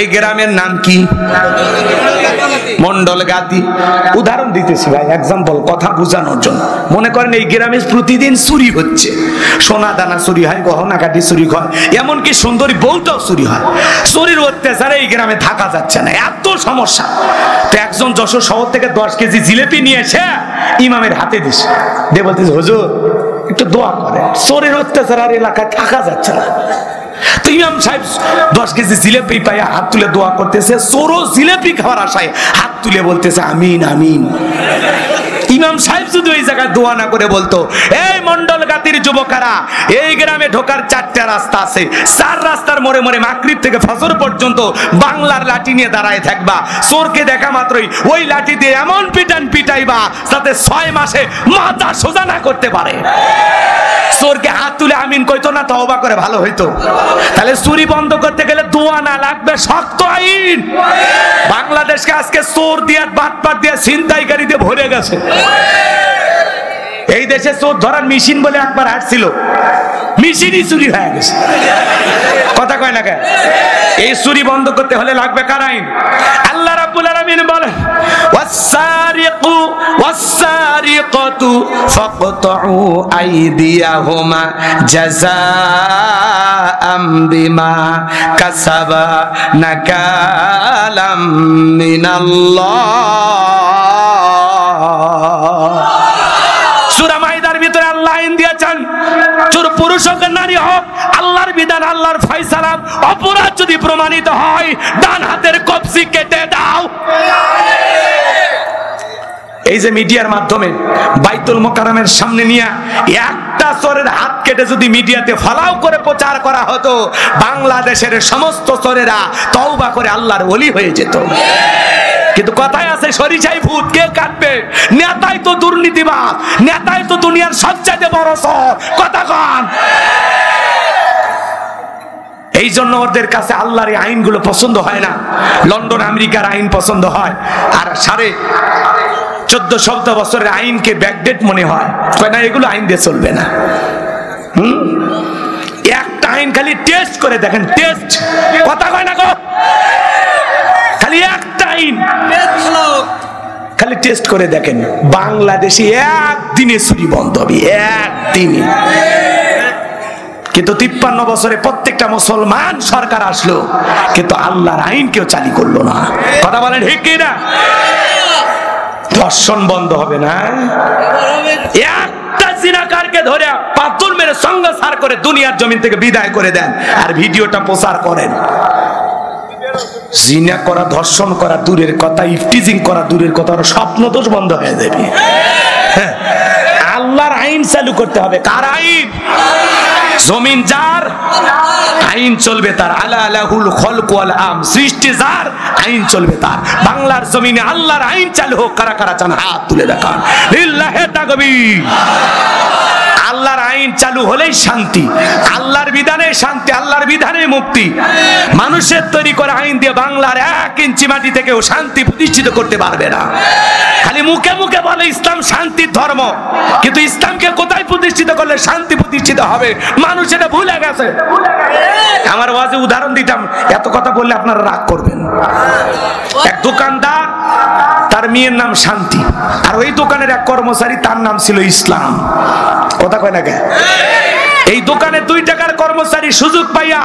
এই গ্রামের নাম কি? মন্ডলগাতি। উদাহরণ দিতেছি ভাই, এক্সাম্পল, কথা বোঝানোর জন্য। মনে করেন এই গ্রামে প্রতিদিন চুরি হচ্ছে, সোনা দানা চুরি হয়, গহনা কাটি চুরি হয়, এমনকি সুন্দরী বউটাও চুরি হয়। চুরির অত্যাচারে এই গ্রামে থাকা যাচ্ছে না, এত সমস্যা। তো একজন যশোর শহর থেকে 10 কেজি জিলেপি নিয়ে এসে ইমামের হাতে দিছে, দিয়ে বলতেছে হুজুর একটু দোয়া করে, চোরের অত্যাচার আর এলাকায় থাকা যাচ্ছে না। তো ইমাম সাহেব 10 কেজি জিলেপি পাইয়া হাত তুলে দোয়া করতেছে, চোরও জিলেপি খাওয়ার আশায় হাত তুলে বলতেছে আমিন আমিন। ইমাম সাহেব যদি ওই জায়গায় দোয়া না করে বলতো, এই মন্ডলগাতির যুবকেরা, এই গ্রামে ঢোকার 4টা রাস্তা আছে, 4 রাস্তার মোড়ে মোড়ে মাগরিব থেকে ফজর পর্যন্ত বাংলার লাঠি নিয়ে দাঁড়ায় থাকবা, চোরকে দেখা মাত্রই ওই লাঠি দিয়ে এমন পিটান পিটাইবা যাতে 6 মাসে মাথা সোজা না করতে পারে। চোরকে হাত তুলে আমিন কইতো না, তওবা করে ভালো হইতো। তাহলে চুরি বন্ধ করতে গেলে দোয়া না, লাগবে শক্ত আইন। বাংলাদেশকে আজকে চোর দিয়ে বাটপাট দিয়ে ছিনতাইকারী দিয়ে ভরে গেছে। এই দেশে চোর ধরার মেশিন বলে একবার আসছিল, মেশিনই চুরি হয়ে গেছে। কথা কয় না কেন? এই চুরি বন্ধ করতে হলে লাগবে কার আইন? আল্লাহ রাব্বুল আলামিন বলেন, ওয়াস-সারিকু ওয়াস-সারিকাতু ফাকতাউ আইদিয়াহুমা জাযাআম বিমা কাসাবা নাকালাম মিনাল্লাহ। সূরা মাইদার ভিতরে আল্লাহ আইন দিয়েছেন, চোর পুরুষ হোক নারী হোক, আল্লাহর বিধান, আল্লাহর ফয়সালা, অপরাধ যদি প্রমাণিত হয় ডান হাতের কবজি কেটে দাও। এই যে মিডিয়ার মাধ্যমে বাইতুল মোকাররমের সামনে নিয়ে একটা চোরের হাত কেটে যদি মিডিয়াতে ফলাও করে প্রচার করা হতো, বাংলাদেশের সমস্ত চোরেরা তওবা করে আল্লাহর ওলি হয়ে যেত। কিন্তু কথায় আছে সরিষাই ভূত, কে কাটবে? নেতাই তো দুর্নীতিবাজ, নেতাই তো দুনিয়ার সবচেয়ে বড় চোর। কথা কন। এই জন্য ওদের কাছে আল্লাহর এই আইনগুলো পছন্দ হয় না। লন্ডন আমেরিকার আইন পছন্দ হয়, আর 14.5 বছরের আইনকে ব্যাকডেট মনে হয়। না, এগুলো আইন দিয়ে চলবে না। একটা আইন খালি টেস্ট করে দেখেন, টেস্ট। কথা কয় না গো, খালি একটা আইন খালি টেস্ট করে দেখেন, বাংলাদেশে একদিনে চুরি বন্ধ হবে, একদিনে। কিন্তু 53 বছরে প্রত্যেকটা মুসলমান সরকার আসলো, কিন্তু আল্লাহর আইন কেউ চালু করলো না। কথা বলেন ঠিক কি না? ধর্ষণ বন্ধ হবে না, একটা জিনাকারকে ধরে পাথর মেরে সঙ্গে সার করে দুনিয়ার জমিন থেকে বিদায় করে দেন, আর ভিডিওটা প্রচার করেন। জিনা করা, ধর্ষণ করা দূরের কথা, ইফটিজিং করা দূরের কথা, স্বপ্ন দোষ বন্ধ হয়ে যাবে। আল্লাহর আইন চালু করতে হবে। কার আইন? জমিন যার, আইন চলবে তার। আলা লাহুল খলক ওয়াল আম, সৃষ্টি যার, আইন চলবে তার। বাংলার জমিনে আল্লাহর আইন চালু হোক। কারা কারা চান হাত তুলে দেখান। লিল্লাহি তাকবীর। আল্লাহর আইন চালু হলেই শান্তি, আল্লাহর বিধানে শান্তি, আল্লাহর বিধানে মুক্তি। মানুষের তৈরি করা আইন দিয়ে বাংলার 1 ইঞ্চি মাটি থেকেও শান্তি প্রতিষ্ঠিত করতে পারবে না। খালি মুখে মুখে বলে ইসলাম শান্তির ধর্ম, কিন্তু ইসলামকে কোথায় প্রতিষ্ঠিত করলে শান্তি প্রতিষ্ঠিত হবে মানুষ এটা ভুলে গেছে। আমার ওয়াজে উদাহরণ দিতাম, এত কথা বললে আপনারা রাগ করবেন। এক দোকানদার, তার মেয়ের নাম শান্তি, আর ওই দোকানের এক কর্মচারী, তার নাম ছিল ইসলাম। কথা কয় না কে? এই দোকানে 2 টাকার কর্মচারী সুযোগ পাইয়া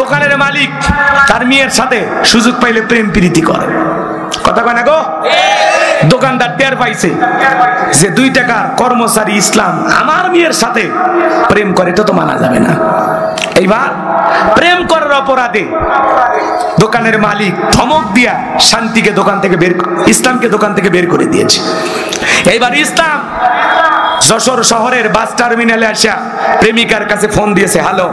দোকানের মালিক তার মেয়ের সাথে সুযোগ পাইলে প্রেম প্রীতি করে। কথা কয় না গো? দোকানদার টের পাইছে যে 2 টাকার কর্মচারী ইসলাম আমার মেয়ের সাথে প্রেম করে, এটা তো মানা যাবে না। এইবার প্রেম করার অপরাধে দোকানের মালিক ধমক দিয়া শান্তিকে দোকান থেকে ইসলামকে দোকান থেকে বের করে দিয়েছে। এইবার ইসলাম যশোর শহরের বাস টার্মিনালে আসা প্রেমিকার কাছে ফোন দিয়েছে, হ্যালো,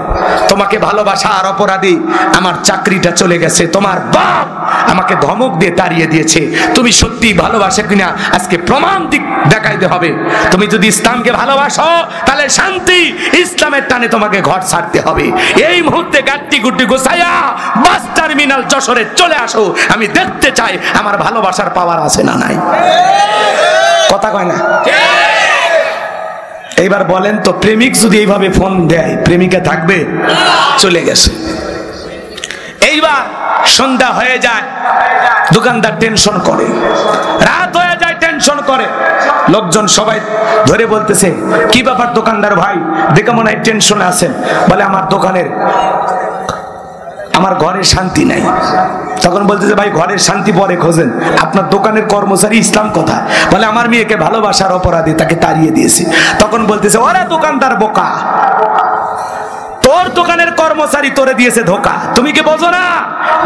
তোমাকে ভালোবাসার অপরাধী আমার চাকরিটা চলে গেছে, তোমার বাপ আমাকে ধমক দিয়ে তাড়িয়ে দিয়েছে, তুমি সত্যি ভালোবাসো কিনা আজকে প্রমাণ দেখাইতে হবে। তুমি যদি ইসলামকে ভালোবাসো তাহলে শান্তি ইসলামের টানে তোমাকে ঘর ছাড়তে হবে। এই মুহূর্তে গাড়ি গুটি গোছাইয়া বাস টার্মিনাল যশোরে চলে আসো, আমি দেখতে চাই আমার ভালোবাসার পাওয়ার আছে না নাই। কথা কয় না? এইবার বলেন তো, প্রেমিক যদি এইভাবে ফোন দেয় প্রেমিকা থাকবে? চলে গেছে। এই এইবার সন্ধ্যা হয়ে যায়, দোকানদার টেনশন করে, রাত হয়ে যায় টেনশন করে, লোকজন সবাই ধরে বলতেছে কি ব্যাপার দোকানদার ভাই, দেখে মনে হয় টেনশনে আছেন। বলে আমার ঘরের শান্তি নাই। তখন বলতেছে ভাই ঘরের শান্তি পরে খোঁজেন, আপনার দোকানের কর্মচারী ইসলাম কোথায়? বলে আমার মেয়েকে ভালোবাসার অপরাধে তাকে তাড়িয়ে দিয়েছে। তখন বলতেছে ওরা দোকানদার বোকা, তোর দোকানের কর্মচারী তোরে দিয়েছে ধোকা, তুমি কি বোঝো না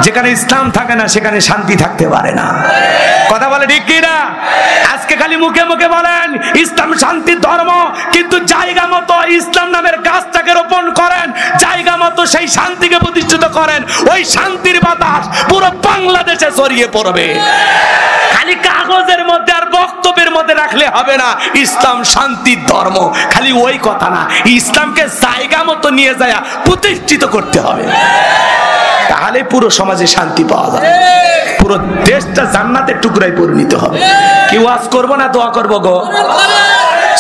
যেখানে ইসলাম থাকে না সেখানে শান্তি থাকতে পারে না? কথা বলে ঠিক কি না? আজকে খালি মুখে মুখে বলেন ইসলাম শান্তির ধর্ম, কিন্তু জায়গা মতো ইসলাম নামের গাছটাকে রোপণ করেন, জায়গা মতো সেই শান্তিকে প্রতিষ্ঠিত করেন, ওই শান্তির বাতাস পুরো বাংলাদেশে ছড়িয়ে পড়বে। খালি কাগজের মধ্যে আর বক্তব্যের মধ্যে রাখলে হবে না ইসলাম শান্তির ধর্ম, খালি ওই কথা না, ইসলামকে জায়গা মতো নিয়ে যায় প্রতিষ্ঠিত করতে হবে, তাহলে পুরো সমাজে শান্তি পাওয়া যাবে, পুরো দেশটা জান্নাতের টুকরায় পরিণত হবে। কি ওয়াজ করবো না দোয়া করবো গো?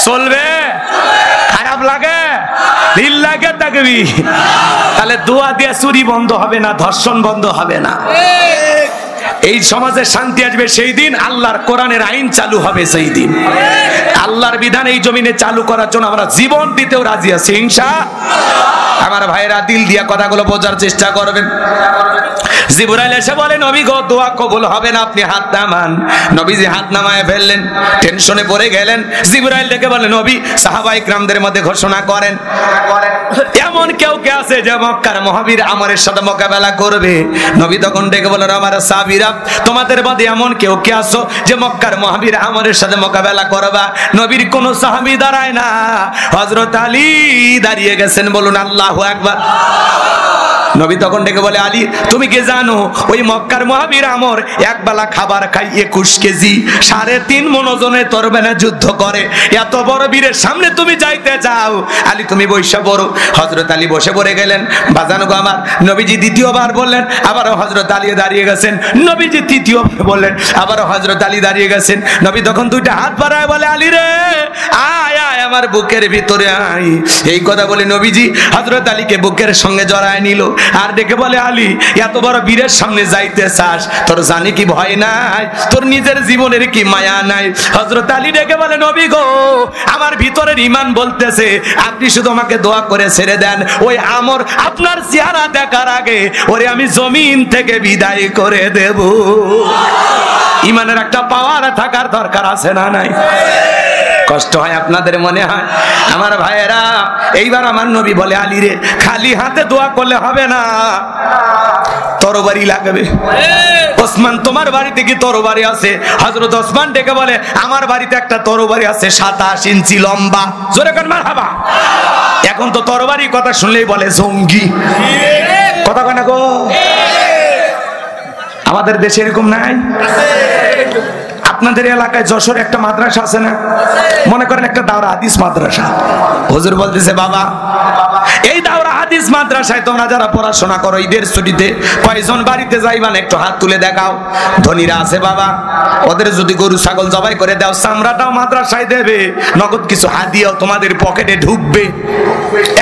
চলবে? খারাপ লাগে? দিল লাগে থাকবি? তাহলে দোয়া দিয়ে চুরি বন্ধ হবে না, ধর্ষণ বন্ধ হবে না। এই সমাজে শান্তি আসবে সেই দিন আল্লাহর কোরআনের আইন চালু হবে, সেই দিন আল্লাহর বিধান এই জমিনে চালু করার জন্য আমরা জীবন দিতেও রাজি আছি ইনশাআল্লাহ। আমার ভাইরা দিল দিয়া কথাগুলো বোঝার চেষ্টা করবেন। জিবরাইল এসে বলে নবী গো দোয়া কবুল হবে না, আপনি হাত নামান। নবীজি হাত নামায় ফেললেন, টেনশনে পড়ে গেলেন। জিবরাইল ডেকে বলে নবী সাহাবায়ে কিরামদের মধ্যে ঘোষণা করেন এমন কেউ কে আছে যে মক্কার মহাবীর আমরের সাথে মোকাবেলা করবে? নবী তখন ডেকে বলেন আমার সাহাবীরা তোমাদের মধ্যে এমন কেউ কে আছো যে মক্কার মহাবীর আমরের সাথে মোকাবেলা করবা? নবীর কোন সাহাবী দাঁড়ায় না, হযরত আলী দাঁড়িয়ে গেছেন। বলুন আল্লাহু আকবার। নবী তখন ডেকে বলে আলী তুমি কি জানো ওই মক্কার মহাবীর আমর একবেলা খাবার খাই 21 কেজি 3.5 মণ ওজনের তরবারি যুদ্ধ করে, এত বড় বীরের সামনে তুমি যাইতে চাও? আলী তুমি বসে পড়ো। হযরত আলী বসে পড়ে গেলেন। বাজানো গো আমার, নবীজি দ্বিতীয়বার বললেন, আবারও হযরত আলী দাঁড়িয়ে গেছেন। নবীজি তৃতীয়বার বললেন, আবারও হযরত আলী দাঁড়িয়ে গেছেন। নবী তখন দুইটা হাত বাড়ায় বলে আলী রে আয় আয় আমার বুকের ভিতরে আয়। এই কথা বলে নবীজি হযরত আলীকে বুকের সঙ্গে জড়ায় নিল আর ডেকে বলে আলী এত বড় বীরের সামনে যাইতে চাস, তোর জানি কি ভয় নাই? তোর নিজের জীবনের কি মায়া নাই? হযরত আলী ডেকে বলে নবী গো আমার ভিতরের ঈমান বলতেছে আপনি শুধু আমাকে দোয়া করে ছেড়ে দেন, ওই আমর আপনার চেহারা দেখার আগে ওরে আমি জমিন থেকে বিদায় করে দেব। ঈমানের একটা পাওয়ার থাকার দরকার আছে না নাই? কষ্ট হয় আপনাদের মনে হয়? আমার ভাইয়েরা এইবার আমার নবী বলে আলী রে খালি হাতে দোয়া করলে হবে না, তরবারি লাগবে। ওসমান তোমার বাড়িতে কি তরবারি আছে? হযরত ওসমান ডেকে বলে আমার বাড়িতে একটা তরবারি আছে 27 ইঞ্চি লম্বা। জোরে কোন মারহাবা। এখন তো তরবারি কথা শুনলেই বলে জঙ্গি, কথা কয় না গো? আমাদের দেশে এরকম নাই? আপনাদের এলাকায় যশোর একটা মাদ্রাসা আছে না? মনে করেন একটা দাওরা হাদিস মাদ্রাসা। হুজুর বলতেছে বাবা এই দাওরা হাদিস মাদ্রাসায় তোমরা যারা পড়াশোনা করো ঈদের ছুটিতে কয়জন বাড়িতে যাইবা না একটু হাত তুলে দেখাও। ধনীরা আছে বাবা, ওদের যদি গরু ছাগল জবাই করে দাও চামড়াটাও মাদ্রাসায় দেবে, নগদ কিছু হাদিয়াও তোমাদের পকেটে ঢুকবে।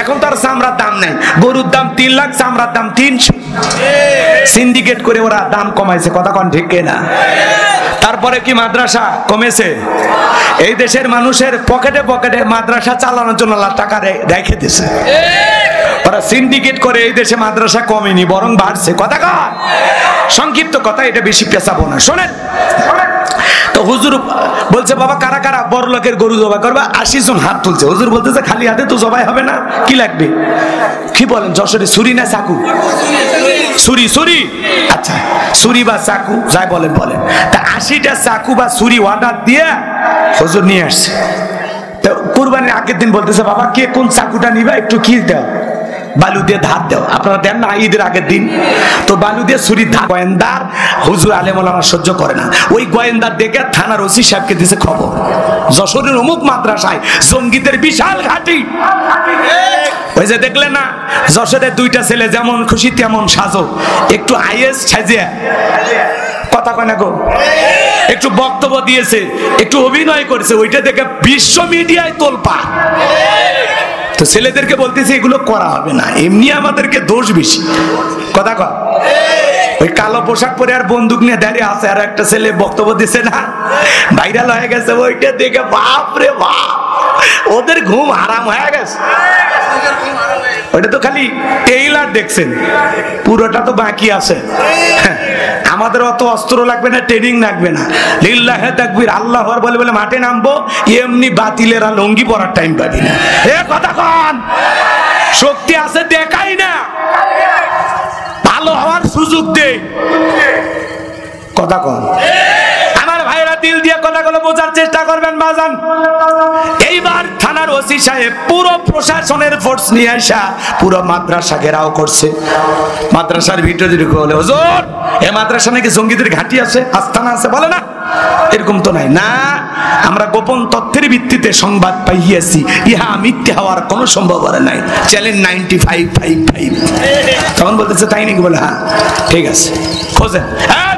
এখন তার চামড়ার দাম নেই, গরুর দাম 3 লাখ, চামড়ার দাম 300। সিন্ডিকেট করে ওরা দাম কমাইছে, কথা কোন ঠিক না? তারপরে কি মাদ্রাসা কমেছে? এই দেশের মানুষের পকেটে পকেটে মাদ্রাসা চালানোর জন্য টাকা রেখে দিয়েছে। ওরা সিন্ডিকেট করে এই দেশে মাদ্রাসা কমেনি বরং বাড়ছে, কথা কয়? সংক্ষিপ্ত কথা, এটা বেশি পেঁচাবো না, শোনেন। তো হুজুর বলছে বাবা কারা কারা বড় লোকের গরু জবাই করবা? 80 জন হাত তুলছে। হুজুর বলতেছে খালি হাতে তো জবাই হবে না, কি লাগবে? কি বলেন যশোরে ছুরি না চাকু? ছুরি। ছুরি, আচ্ছা ছুরি বা চাকু যাই বলেন বলেন। তা 80টা চাকু বা ছুরি অর্ডার দিয়ে হুজুর নিয়ে আসছে। তো কুরবানির আগের দিন বলতেছে বাবা কে কোন চাকুটা নিবা একটু কি দাও, বালু দিয়ে ধার দাও। আপনারা দেন না ঈদের আগের দিন? তো বালু দিয়ে ছুরির ধার। গোয়েন্দার হুজুর আলেম ওলামা সহ্য করে না, ওই গোয়েন্দার দেখে থানার ওসি সাহেবকে দিয়েছে খবর যশোরের অমুক মাদ্রাসায় জঙ্গিদের বিশাল ঘাঁটি। ওই যে দেখলেন না যশোরের 2টা ছেলে যেমন খুশি তেমন সাজো, একটু আইএস সাজিয়ে, কথা কয় না গো? একটু বক্তব্য দিয়েছে, একটু অভিনয় করেছে, ওইটা দেখে বিশ্ব মিডিয়ায় তোলপা। তো ছেলেদেরকে বলতেছে এগুলো করা হবে না, এমনি আমাদেরকে দোষ বেশি, কথা কয়? ওই কালো পোশাক পরে আর বন্দুক নিয়ে দাঁড়িয়ে আছে, আর একটা ছেলে বক্তব্য দিছে না, ভাইরাল হয়ে গেছে। ওইটা দেখে বাপ রে বাপ, ওদের ঘুম হারাম হয়ে গেছে। ওইটা তো খালি টেইলার দেখছেন, পুরোটা তো বাকি আছে। আমাদের অত অস্ত্র লাগবে না, ট্রেনিং লাগবে না। লিল্লাহে তাকবীর, আল্লাহু আকবার বলে বলে মাঠে নামবো, এমনি বাতিলেরা লঙ্গি পরার টাইম পাবি না। এ কথা কন, শক্তি আছে দেখাই না, ভালো হওয়ার সুযোগ দে। কথা কন আমার ভাইরা, দিল দিয়ে কথাগুলো বোঝার চেষ্টা করবেন বাজান। এইবার থানার ওসি সাহেব পুরো প্রশাসনের ফোর্স নিয়ে আসা পুরো মাদ্রাসা ঘেরাও করছে। মাদ্রাসার ভিতরে যদি বলে, হুজুর এই মাদ্রাসা নাকি জঙ্গিদের ঘাঁটি আছে, আস্তানা আছে, বলে না এরকম তো নাই। না, আমরা গোপন তথ্যের ভিত্তিতে সংবাদ পাইয়াছি, ইহা মিথ্যে হওয়ার কোনো সম্ভাবনা নাই। চ্যালেঞ্জ 95.55। তখন বলতেছে তাই নাকি? বলে হ্যাঁ ঠিক আছে, খোঁজেন।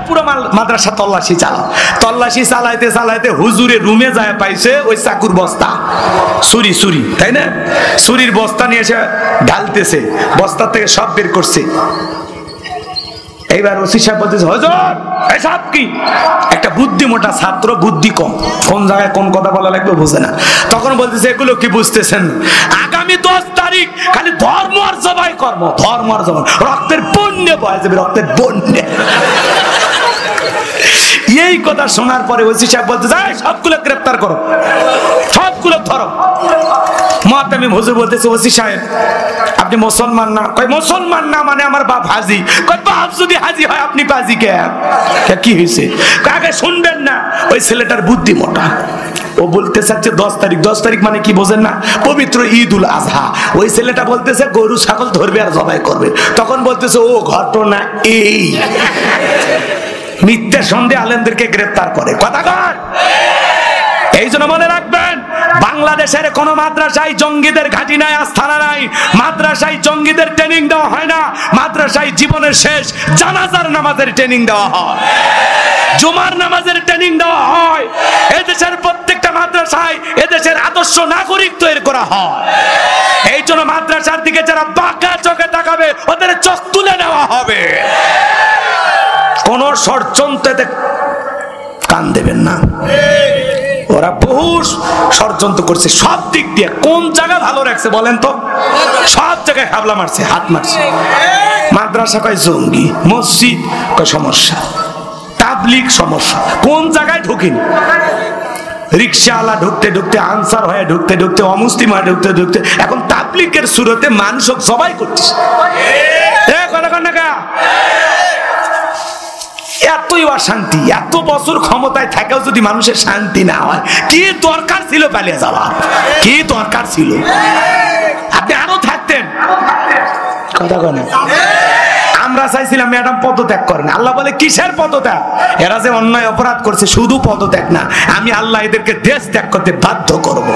পুরো মাদ্রাসা তল্লাশি চালাও। তল্লাশি চালাইতে চালাইতে হুজুরের রুমে যায় পাইছে ওই চাকুর বস্তা, ছুরি, তাই না? ছুরির বস্তা নিয়ে এসে ঢালতেছে, বস্তা থেকে সব বের করছে। এইবার ওসি সাহেব বলতেছে, হুজুর এসব কি? একটা বুদ্ধিমোটা ছাত্র, বুদ্ধি কম, কোন জায়গায় কোন কথা বলা লাগবে বোঝে না। তখন বলতেছে, এগুলো কি বুঝতেছেন? আগামী 10 তারিখ খালি ধর্ম আর জবাই কর্ম, ধর্ম আর জবাই, রক্তের বন্যে বয়ে যাবে, রক্তের বন্যে। এই কথা শোনার পরে ওসি সাহেব বলতে যায়, সবগুলো গ্রেফতার করো, সবগুলো ধরো। মুআত্তামিম হুজুর বলতেছে, ওসি সাহেব আপনি মুসলমান না? কই মুসলমান না মানে আমার বাপ হাজি। কই বাপ যদি হাজি হয় আপনি পাজি কে? কি হয়েছে? কাকে শুনবেন না, ওই ছেলেটার বুদ্ধি মোটা। ও বলতে চাচ্ছে 10 তারিখ। 10 তারিখ মানে কি বোঝেন না? পবিত্র ঈদুল আজহা। ওই ছেলেটা বলতেছে গরু ছাগল ধরবে আর জবাই করবে। তখন বলতেছে ও ঘটনা এই। মিথ্যা সন্দেহে আলেমদেরকে গ্রেফতার করে। কথা কর। এই জন্য মনে রাখবেন, বাংলাদেশের কোন মাদ্রাসায় জঙ্গিদের ঘাঁটি নাই, আস্থানা নাই। মাদ্রাসায় জঙ্গিদের ট্রেনিং দেওয়া হয় না। মাদ্রাসায় জীবনের শেষ জানাজার নামাজের ট্রেনিং দেওয়া হয়, জুমার নামাজের ট্রেনিং দেওয়া হয়। এদেশের প্রত্যেকটা মাদ্রাসায় এদেশের আদর্শ নাগরিক তৈরি করা হয়। এই জন্য মাদ্রাসার দিকে যারা বাঁকা চোখে তাকাবে ওদের চোখ তুলে নেওয়া হবে। কোন ষড়যন্ত্রে কান দেবেন না। ওরা বহু ষড়যন্ত্র করছে সব দিক দিয়ে। কোন জায়গা ভালো রাখছে বলেন তো? সব জায়গায় হাবলা মারছে, হাত মারছে। মাদ্রাসা কয় জঙ্গি, মসজিদ কয় সমস্যা, তাবলিগ সমস্যা। কোন জায়গায় ঢুকিনি? রিক্সাওয়ালা ঢুকতে ঢুকতে, আনসার হয়ে ঢুকতে ঢুকতে, অমুসলিম হয়ে ঢুকতে ঢুকতে এখন তাবলিগের সুরতে মানুষ সবাই করতেছে। এতই অশান্তি, এত বছর ক্ষমতায় থাকেও যদি মানুষের শান্তি না হয়, কি দরকার ছিল পালিয়ে যাওয়ার? কি দরকার ছিল? আপনি আরো থাকতেন। কথা বলেন। আমরা চাইছিলাম ম্যাডাম পদত্যাগ করেন। আল্লাহ বলে কিসের পদত্যাগ? এরা যে অন্যায় অপরাধ করছে, শুধু পদত্যাগ না, আমি আল্লাহ এদেরকে দেশ ত্যাগ করতে বাধ্য করব।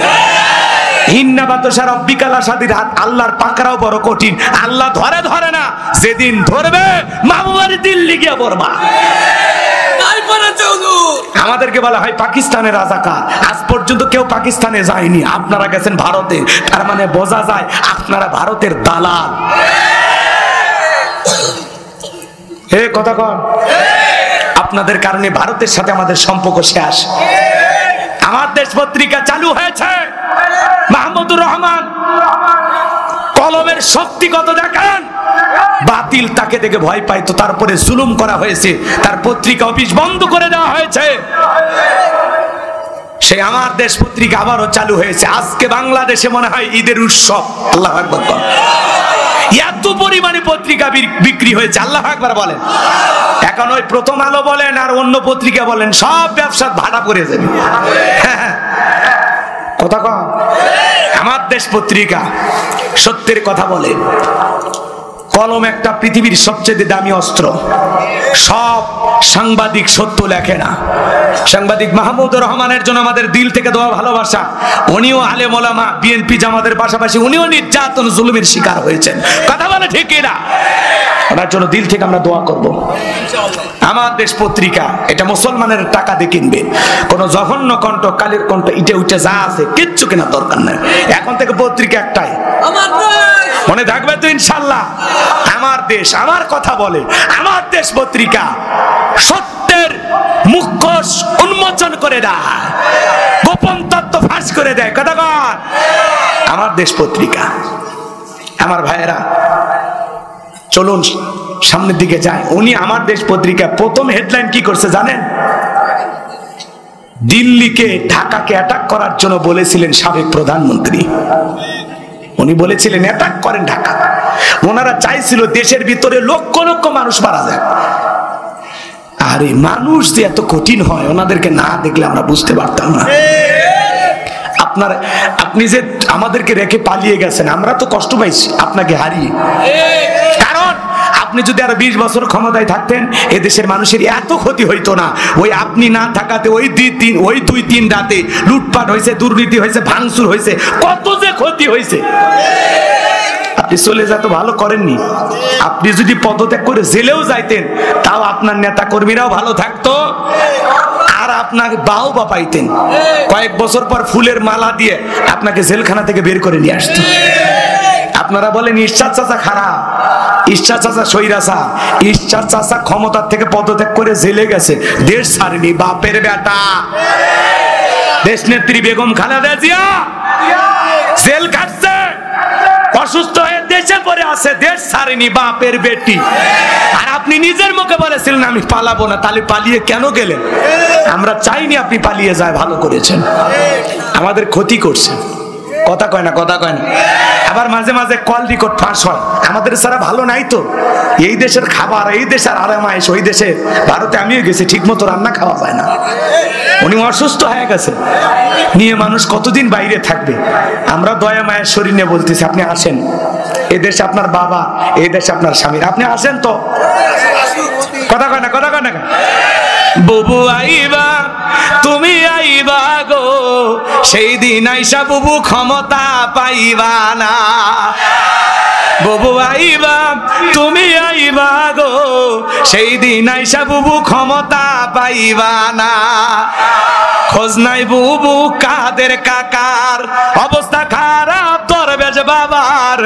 আল্লাহর পাকড়াও বড় কঠিন। আল্লাহ ধরে ধরে না, যেদিন ধরবে মামুবাড়ি দিল্লি গিয়ে পড়বা। আমাদেরকে বলা হয় পাকিস্তানের রাজাকার। আজ পর্যন্ত কেউ পাকিস্তানে যায়নি, আপনারা গেছেন ভারতে। তার মানে বোঝা যায় আপনারা ভারতের দালাল। হে কথা কন। আপনাদের কারণে ভারতের সাথে আমাদের সম্পর্ক শেষ। আমার দেশ পত্রিকা চালু হয়েছে, মাহমুদুর রহমান কলমের শক্তি কত দেখেন। বাতিল তাকে দেখে ভয় পাইতো, তারপরে জুলুম করা হয়েছে, তার পত্রিকা অফিস বন্ধ করে দেওয়া হয়েছে। সেই আমার দেশ পত্রিকা আবারও চালু হয়েছে। আজকে বাংলাদেশে মনে হয় ঈদের উৎসব। আল্লাহু আকবার। এত পরিমাণে পত্রিকা বিক্রি হয়েছে, আল্লাহু আকবার বলেন। এখন ওই প্রথম আলো বলেন আর অন্য পত্রিকা বলেন, সব ব্যবসা ভাড়া করে যাবে। কথা কম। আমার দেশ পত্রিকা সত্যের কথা বলে। কলম একটা পৃথিবীর সবচেয়ে দামি অস্ত্র। সব সাংবাদিক সত্য লেখে না। সাংবাদিক মাহমুদুর রহমানের জন্য আমাদের দিল থেকে দোয়া, ভালোবাসা। উনিও আলেম ওলামা, বিএনপি জামাতের পাশাপাশি উনিও নির্যাতন জুলুমের শিকার হয়েছেন। কথা বলে ঠিক না? ওনার জন্য দিল থেকে আমরা দোয়া করব। আমার দেশ পত্রিকা এটা মুসলমানের টাকা দিয়ে কিনবে। কোন জঘন্য কণ্ঠ, কালের কণ্ঠ, ইটে উঠে যা আছে কিচ্ছু কেনার দরকার নাই। এখন থেকে পত্রিকা একটাই, মনে থাকবে তো ইনশাআল্লাহ? আমার দেশ আমার কথা বলে, আমার দেশ পত্রিকা সত্যের মুখোশ উন্মোচন করে দেয়, গোপন তত্ত্ব ফাঁস করে দেয়। কথা কর, আমার দেশ পত্রিকা। আমার ভাইয়েরা চলুন সামনের দিকে যায়। উনি আমার দেশ পত্রিকা প্রথম হেডলাইন কি করছে জানেন? দিল্লিকে ঢাকাকে অ্যাটাক করার জন্য বলেছিলেন সাবেক প্রধানমন্ত্রী। উনি বলেছিলেন অ্যাটাক করেন ঢাকা। ওনারা চাইছিল দেশের ভিতরে লক্ষ লক্ষ মানুষ মারা যায়। আরে মানুষ যে এত কঠিন হয় ওনাদেরকে না দেখলে আমরা বুঝতে পারতাম না। আপনি যে আমাদেরকে রেখে পালিয়ে গেছেন, আমরা তো কষ্ট পাইছি আপনাকে হারিয়ে। কারণ আপনি যদি আরো 20 বছর ক্ষমতায় থাকতেন এদেশের মানুষের এত ক্ষতি হইতো না। ওই আপনি না থাকাতে ওই 2-3 রাতে লুটপাট হয়েছে, দুর্নীতি হয়েছে, ভাঙচুর হয়েছে, কত যে ক্ষতি হয়েছে। আপনি চলে যেত ভালো করেননি। আপনি যদি পদত্যাগ করে জেলেও যাইতেন তাও আপনার নেতা কর্মীরাও ভালো থাকতো আর আপনাকে বাহবা পাইতেন। কয়েক বছর পর ফুলের মালা দিয়ে আপনাকে জেলখানা থেকে বের করে নিয়ে আসতো। আপনারা বলেন ঈশ্বর চাচা খারাপ, ঈশ্বর চাচা সৈরাসা। ঈশ্বর চাচা ক্ষমতার থেকে পদত্যাগ করে জেলে গেছে, দেশ ছাড়েনি। বাপের বেটা দেশ নেত্রী বেগম খালেদা জিয়া জেল কাটছে, অসুস্থ হয়ে দেশে পড়ে আছে, দেশ ছাড়েনি। বাপের বেটি। আর আপনি নিজের মুখে বলেছিলেন আমি পালাবো না, তাহলে পালিয়ে কেন গেলেন? আমরা চাইনি আপনি পালিয়ে যায়, ভালো করেছেন। আমাদের ক্ষতি করছেন। কথা কয় না, কথা কয় না। আবার মাঝে মাঝে কল রেকর্ড ফাঁস হয়। আমাদের সারা ভালো নাই তো। এই দেশের খাবার, এই দেশের আরামায়েশ, ওই দেশে ভারতে আমিও গেছি, ঠিক মতো রান্না খাওয়া যায় না। উনি অসুস্থ হয়ে গেছে, নিয়ে মানুষ কতদিন বাইরে থাকবে। আমরা দয়া মায়ের শরীর নিয়ে বলতেছি আপনি আসেন, এই দেশে আপনার বাবা, এই দেশে আপনার স্বামী, আপনি আসেন তো। কথা কয় না, কথা কয় না। বুবু আইবা, তুমি আইবা গো, সেই দিন আইসা বুবু ক্ষমতা পাইবা না। বুবু আইবা, তুমি আইবা গো, সেই দিন আইসা বুবু ক্ষমতা পাইবা না। খোঁজ নাই বুবু কাদের কাকার, অবস্থা খারাপ দরবেশ বাবার,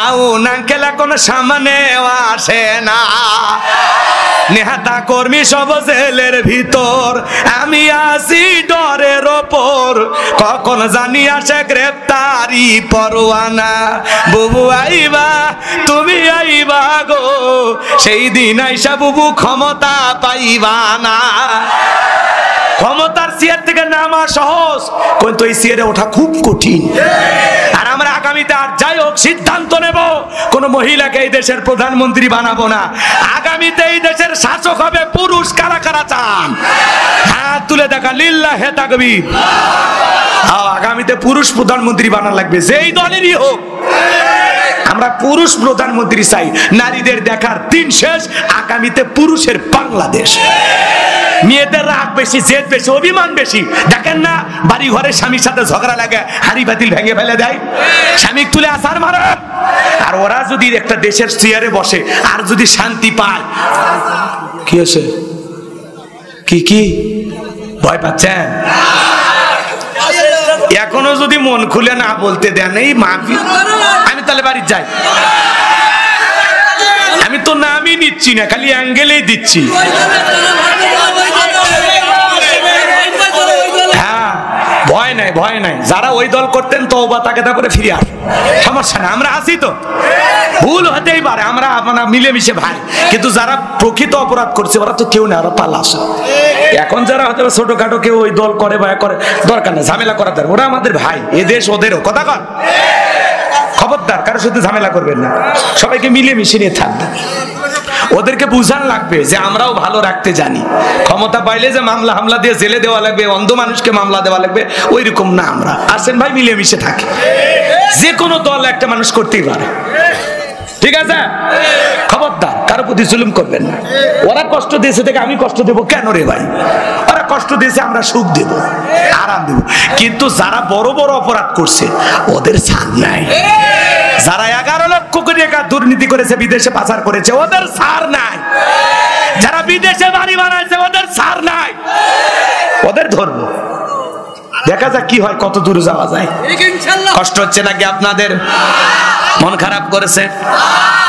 আউ নাঙ্কেল এখন সামনে আসে না। নেতা কর্মী সব জেলের ভিতর, আমি আসি ডরের ওপর, কখন জানি আসে গ্রেপ্তারি পরোয়ানা। বুবু আইবা, তুমি আইবা গো, সেই দিন আইসা বুবু ক্ষমতা পাইবা না। ক্ষমতার চেয়ার থেকে নামা সহজ, কিন্তু এই চেয়ারে ওঠা খুব কঠিন। আর আমরা আগামীতে আর যাই হোক সিদ্ধান্ত নেব, কোন মহিলাকে এই দেশের প্রধানমন্ত্রী বানাবো না। আগামীতে এই দেশের শাসক হবে পুরুষ। কারা কারা চান? হাত তুলে দেখা, লিল্লাহে তাকবীর। আগামীতে পুরুষ প্রধানমন্ত্রী বানানো লাগবে, যেই দলেরই হোক। আমরা পুরুষ প্রধানমন্ত্রী চাই। নারীদের দেখার দিন শেষ। আগামীতে পুরুষের বাংলাদেশ। মেয়েদের রাগ বেশি, জেদ বেশি, অভিমান বেশি। দেখেন না বাড়ি ঘরে স্বামীর সাথে ঝগড়া লাগে, হাড়ি বাতিল ভেঙে ফেলে দেয়, স্বামী তুলে আসার মারে। আর ওরা যদি একটা দেশের চেয়ারে বসে আর যদি শান্তি পায়, কি আছে? কি ভয় পাচ্ছেন? এখনো যদি মন খুলে না বলতে দেন এই মাফি, আমি তাহলে বাড়ি যাই। আমি তো নামই নিচ্ছি না, খালি অ্যাঙ্গেলেই দিচ্ছি। হ্যাঁ, ভয় নাই, ভয় নাই। যারা ওই দল করতেন তওবা তাকেদা করে ফিরে আস, সমস্যা নাই। আমরা আছি তো, ভুল হতেই পারে, আমরা আপনারা মিলেমিশে ভাই। কিন্তু যারা প্রকৃত অপরাধ করছে ওরা তো কেউ না, ওরা পালাস। এখন যারা হয়তো ছোটখাটো কেউ ওই দল করে বা করে, দরকার নেই ঝামেলা করার, ওরা আমাদের ভাই। এদেশ ওদেরও। কথা কর, খবরদার কারোর সাথে ঝামেলা করবেন না, সবাইকে মিলেমিশে নিয়ে থাকবেন। ওদেরকে বুঝান লাগবে যে আমরাও ভালো রাখতে জানি। ক্ষমতা পাইলে যে মামলা হামলা দিয়ে জেলে দেওয়া লাগবে, অন্ধ মানুষকে মামলা দেওয়া লাগবে, ওই রকম না। আমরা আসেন ভাই, মিলেমিশে থাকি। যে কোনো দল একটা মানুষ করতেই পারে, ঠিক আছে? খবরদার কারো প্রতি জুলুম করবেন না। ওরা কষ্ট দিয়েছে থেকে আমি কষ্ট দেবো কেন রে ভাই? ওরা কষ্ট দিয়েছে, আমরা সুখ দেব, আরাম দেব। কিন্তু যারা বড় বড় অপরাধ করছে ওদের ছাড় নাই। যারা 11 লক্ষ কোটি টাকা দুর্নীতি করেছে, বিদেশে পাচার করেছে, ওদের ছাড় নাই। যারা বিদেশে বাড়ি বানাইছে ওদের ছাড় নাই। ওদের ধরবো, দেখা যাক কি হয়, কত দূর যাওয়া যায়। কষ্ট হচ্ছে নাকি আপনাদের? মন খারাপ করেছে?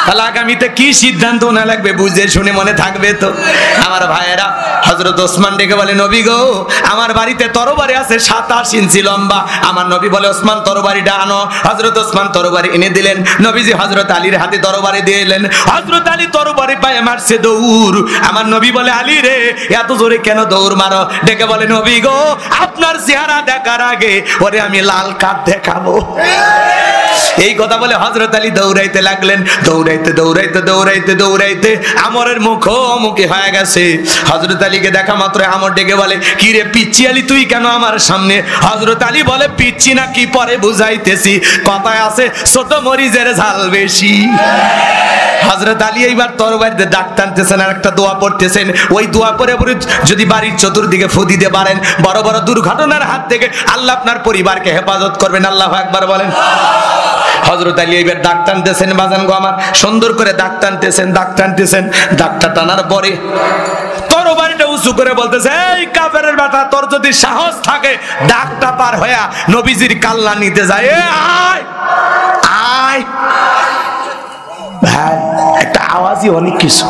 তাহলে আগামীতে কি সিদ্ধান্ত না লাগবে বুঝে শুনে মনে থাকবে তো। আমার ভাইয়েরা, হযরত ওসমান ডেকে বলে, নবী গো, আমার বাড়িতে তরবারি আছে 27 ইঞ্চি লম্বা। আমার নবী বলে, ওসমান তরবারিটা আনো। হযরত ওসমান তরবারি এনে দিলেন। নবীজি হযরত আলীর হাতে তরবারি দিলেন। হযরত আলী তরবারি পায়ে মারছে দৌড়। আমার নবী বলে, আলী রে, এত জোরে কেন দৌড় মারো? ডেকে বলে, নবী গো, আপনার চেহারা দেখার আগে ওরে আমি লাল কার্ড দেখাবো। এই কথা বলে হযরত আলী দৌড়াইতে লাগলেন। দৌড়াইতে দৌড়াইতে দৌড়াইতে দৌড়াইতে আমরের মুখোমুখি হয়ে গেছে। হযরত আলীকে দেখা মাত্র আমর ডেকে বলে, কি রে পিচ্চি আলী, তুই কেন আমার সামনে? হযরত আলী বলে, পিচ্চি না কি পরে বুঝাইতেছি, কথায় আছে ছোট মরিচের ঝাল বেশি। হযরত আলী এইবার তরবারিতে দাগ টানতেছেন আর একটা দোয়া পড়তেছেন। ওই দোয়া পরে পরে যদি বাড়ির চতুর্দিকে ফু দিতে পারেন, বড় বড় দুর্ঘটনার হাত থেকে আল্লাহ আপনার পরিবারকে হেফাজত করবেন। আল্লাহু আকবার বলেন। হযরত আলী এবার দাগ টানতেছেন, বাজান গো আমার, সুন্দর করে দাগ টানতেছেন, দাগ টানতেছেন। দাগটা টানার পরে তরবারিটা উঁচু করে বলতেছে, এই কাফেরের বেটা, তোর যদি সাহস থাকে দাগটা পার হইয়া নবীজির কাল্লা নিতে যায়, আয় আয়। ভাই, একটা আওয়াজই অনেক কিছু।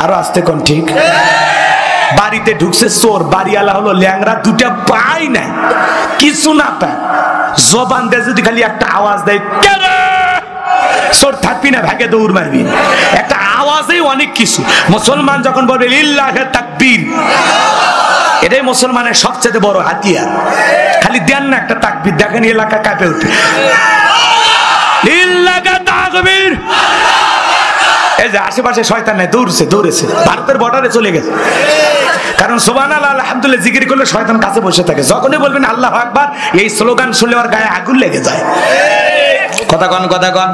আরো আসতে কোন ঠিক? বাড়িতে ঢুকছে চোর, বাড়িওয়ালা হলো ল্যাংরা, দুটা পাই নাই, কিছু না পায়, জবান দিয়ে যদি খালি একটা আওয়াজ দেয়, চোর থাকবি না, ভাগে দৌড় মারবি। একটা আওয়াজেই অনেক কিছু। মুসলমান যখন বলবে লিল্লাহে তাকবীর, এটাই মুসলমানের সবচেয়ে বড় হাতিয়ার। খালি দেন না একটা তাকবীর, দেখেন এলাকা কাঁপে ওঠে। লিল্লাহে তাকবীর। এই যে আশেপাশে শয়তান নাই, দৌড়ছে, দৌড়েছে, ভারতের বর্ডারে চলে গেছে। কারণ সুবহানাল্লাহ আলহামদুলিল্লাহ জিকির করলে শয়তান কাছে বসে থাকে। যখনই বলবেন আল্লাহু আকবার, এই স্লোগান শুনলে ওর গায়ে আগুন লেগে যায়। কথা কন, কথা কন।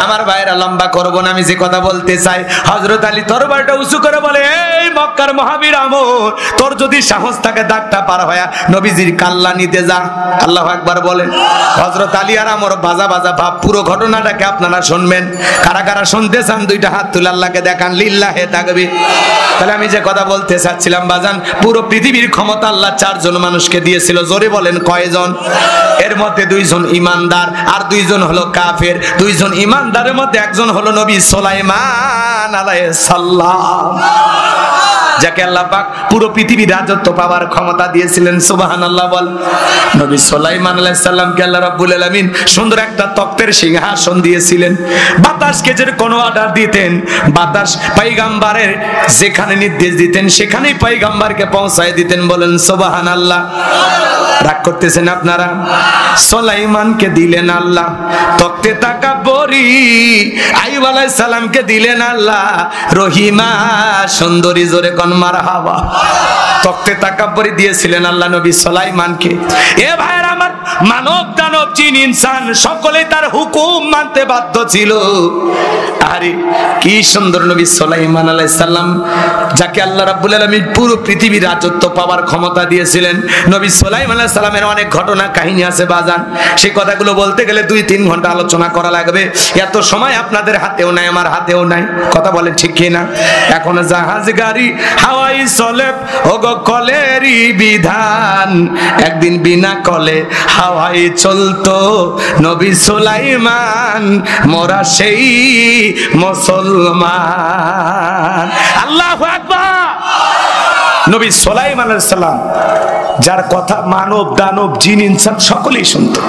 আমার ভাইরা, লম্বা করব না, আমি যে কথা বলতে চাই, হযরত আলী তরবারটা উঁচু করে বলে, এই মক্কার মহাবীর আমর, তোর যদি সাহস থাকে দাগটা পার হয়া নবীজির কাল্লা নিতে যা। আল্লাহু আকবার বলেন। হযরত আলী আর আমর বাজা বাজা ভাব। পুরো ঘটনাটাকে আপনারা শুনবেন। কারা কারা শুনতে চান দুইটা হাত তুলে আল্লাহকে দেখান, লিল্লাহে তাকবীর। তাহলে আমি যে কথা বলতে চাচ্ছিলাম বাজান, পুরো পৃথিবীর ক্ষমতা আল্লাহ 4 জন মানুষকে দিয়েছিল। জোরে বলেন কয়জন? এর মধ্যে 2 জন ইমানদার আর 2 জন হলো কাফের। 2 জন ইমানদারের মধ্যে একজন হলো নবী সুলাইমান আলাইহিস সালাম, যাকে আল্লাহ পাক পুরো পৃথিবীর রাজত্ব পাওয়ার ক্ষমতা দিয়েছিলেন। সুবহানাল্লাহ বল। নবী সুলাইমান আলাইহিস সালামকে আল্লাহ রাব্বুল আলামিন সুন্দর একটা তক্তের সিংহাসন দিয়েছিলেন। বাতাসকে যে কোনো অর্ডার দিতেন, বাতাস পয়গম্বরের যেখানে নির্দেশ দিতেন সেখানেই পয়গম্বরকে পৌঁছায় দিতেন। বলেন সুবহানাল্লাহ। রাগ করতেছেন আপনারা? সুলাইমানকে দিলেন আল্লাহ তক্তে তাকাব্বরি, আইয়ুব আলাইহিস সালামকে দিলেন আল্লাহ রহিমা সুন্দরী। জোরে কোন মারহাবা। তক্তে তাকাব্বরি দিয়েছিলেন আল্লাহ নবী সুলাইমানকে। এ ভাইরা আমার, মানব দানব জিন ইনসান সকলে তার হুকুম মানতে বাধ্য ছিল। আরে কি সুন্দর নবী সুলাইমান আলাইহিস সালাম, যাকে আল্লাহ রাব্বুল আলামিন পুরো পৃথিবীর রাজত্ব পাওয়ার ক্ষমতা দিয়েছিলেন। নবী সুলাইমান আলাইহিস সালামের অনেক ঘটনা কাহিনী আছে বাজান, সেই কথাগুলো বলতে গেলে 2-3 ঘন্টা আলোচনা করা লাগবে। এত সময় আপনাদের হাতেও নাই, আমার হাতেও নাই। কথা বলেন ঠিক কি না? এখন জাহাজ গাড়ি হাওয়াই চলে, ওগো কলেরই বিধান, একদিন বিনা কলে হাওয়াই চলতো নবী সুলাইমান, মোরা সেই মুসলমান। আল্লাহু আকবার। নবী সুলাইমান আলাইহিস সালাম, যার কথা মানব দানব জিন ইনসান সকলেই শুনতো।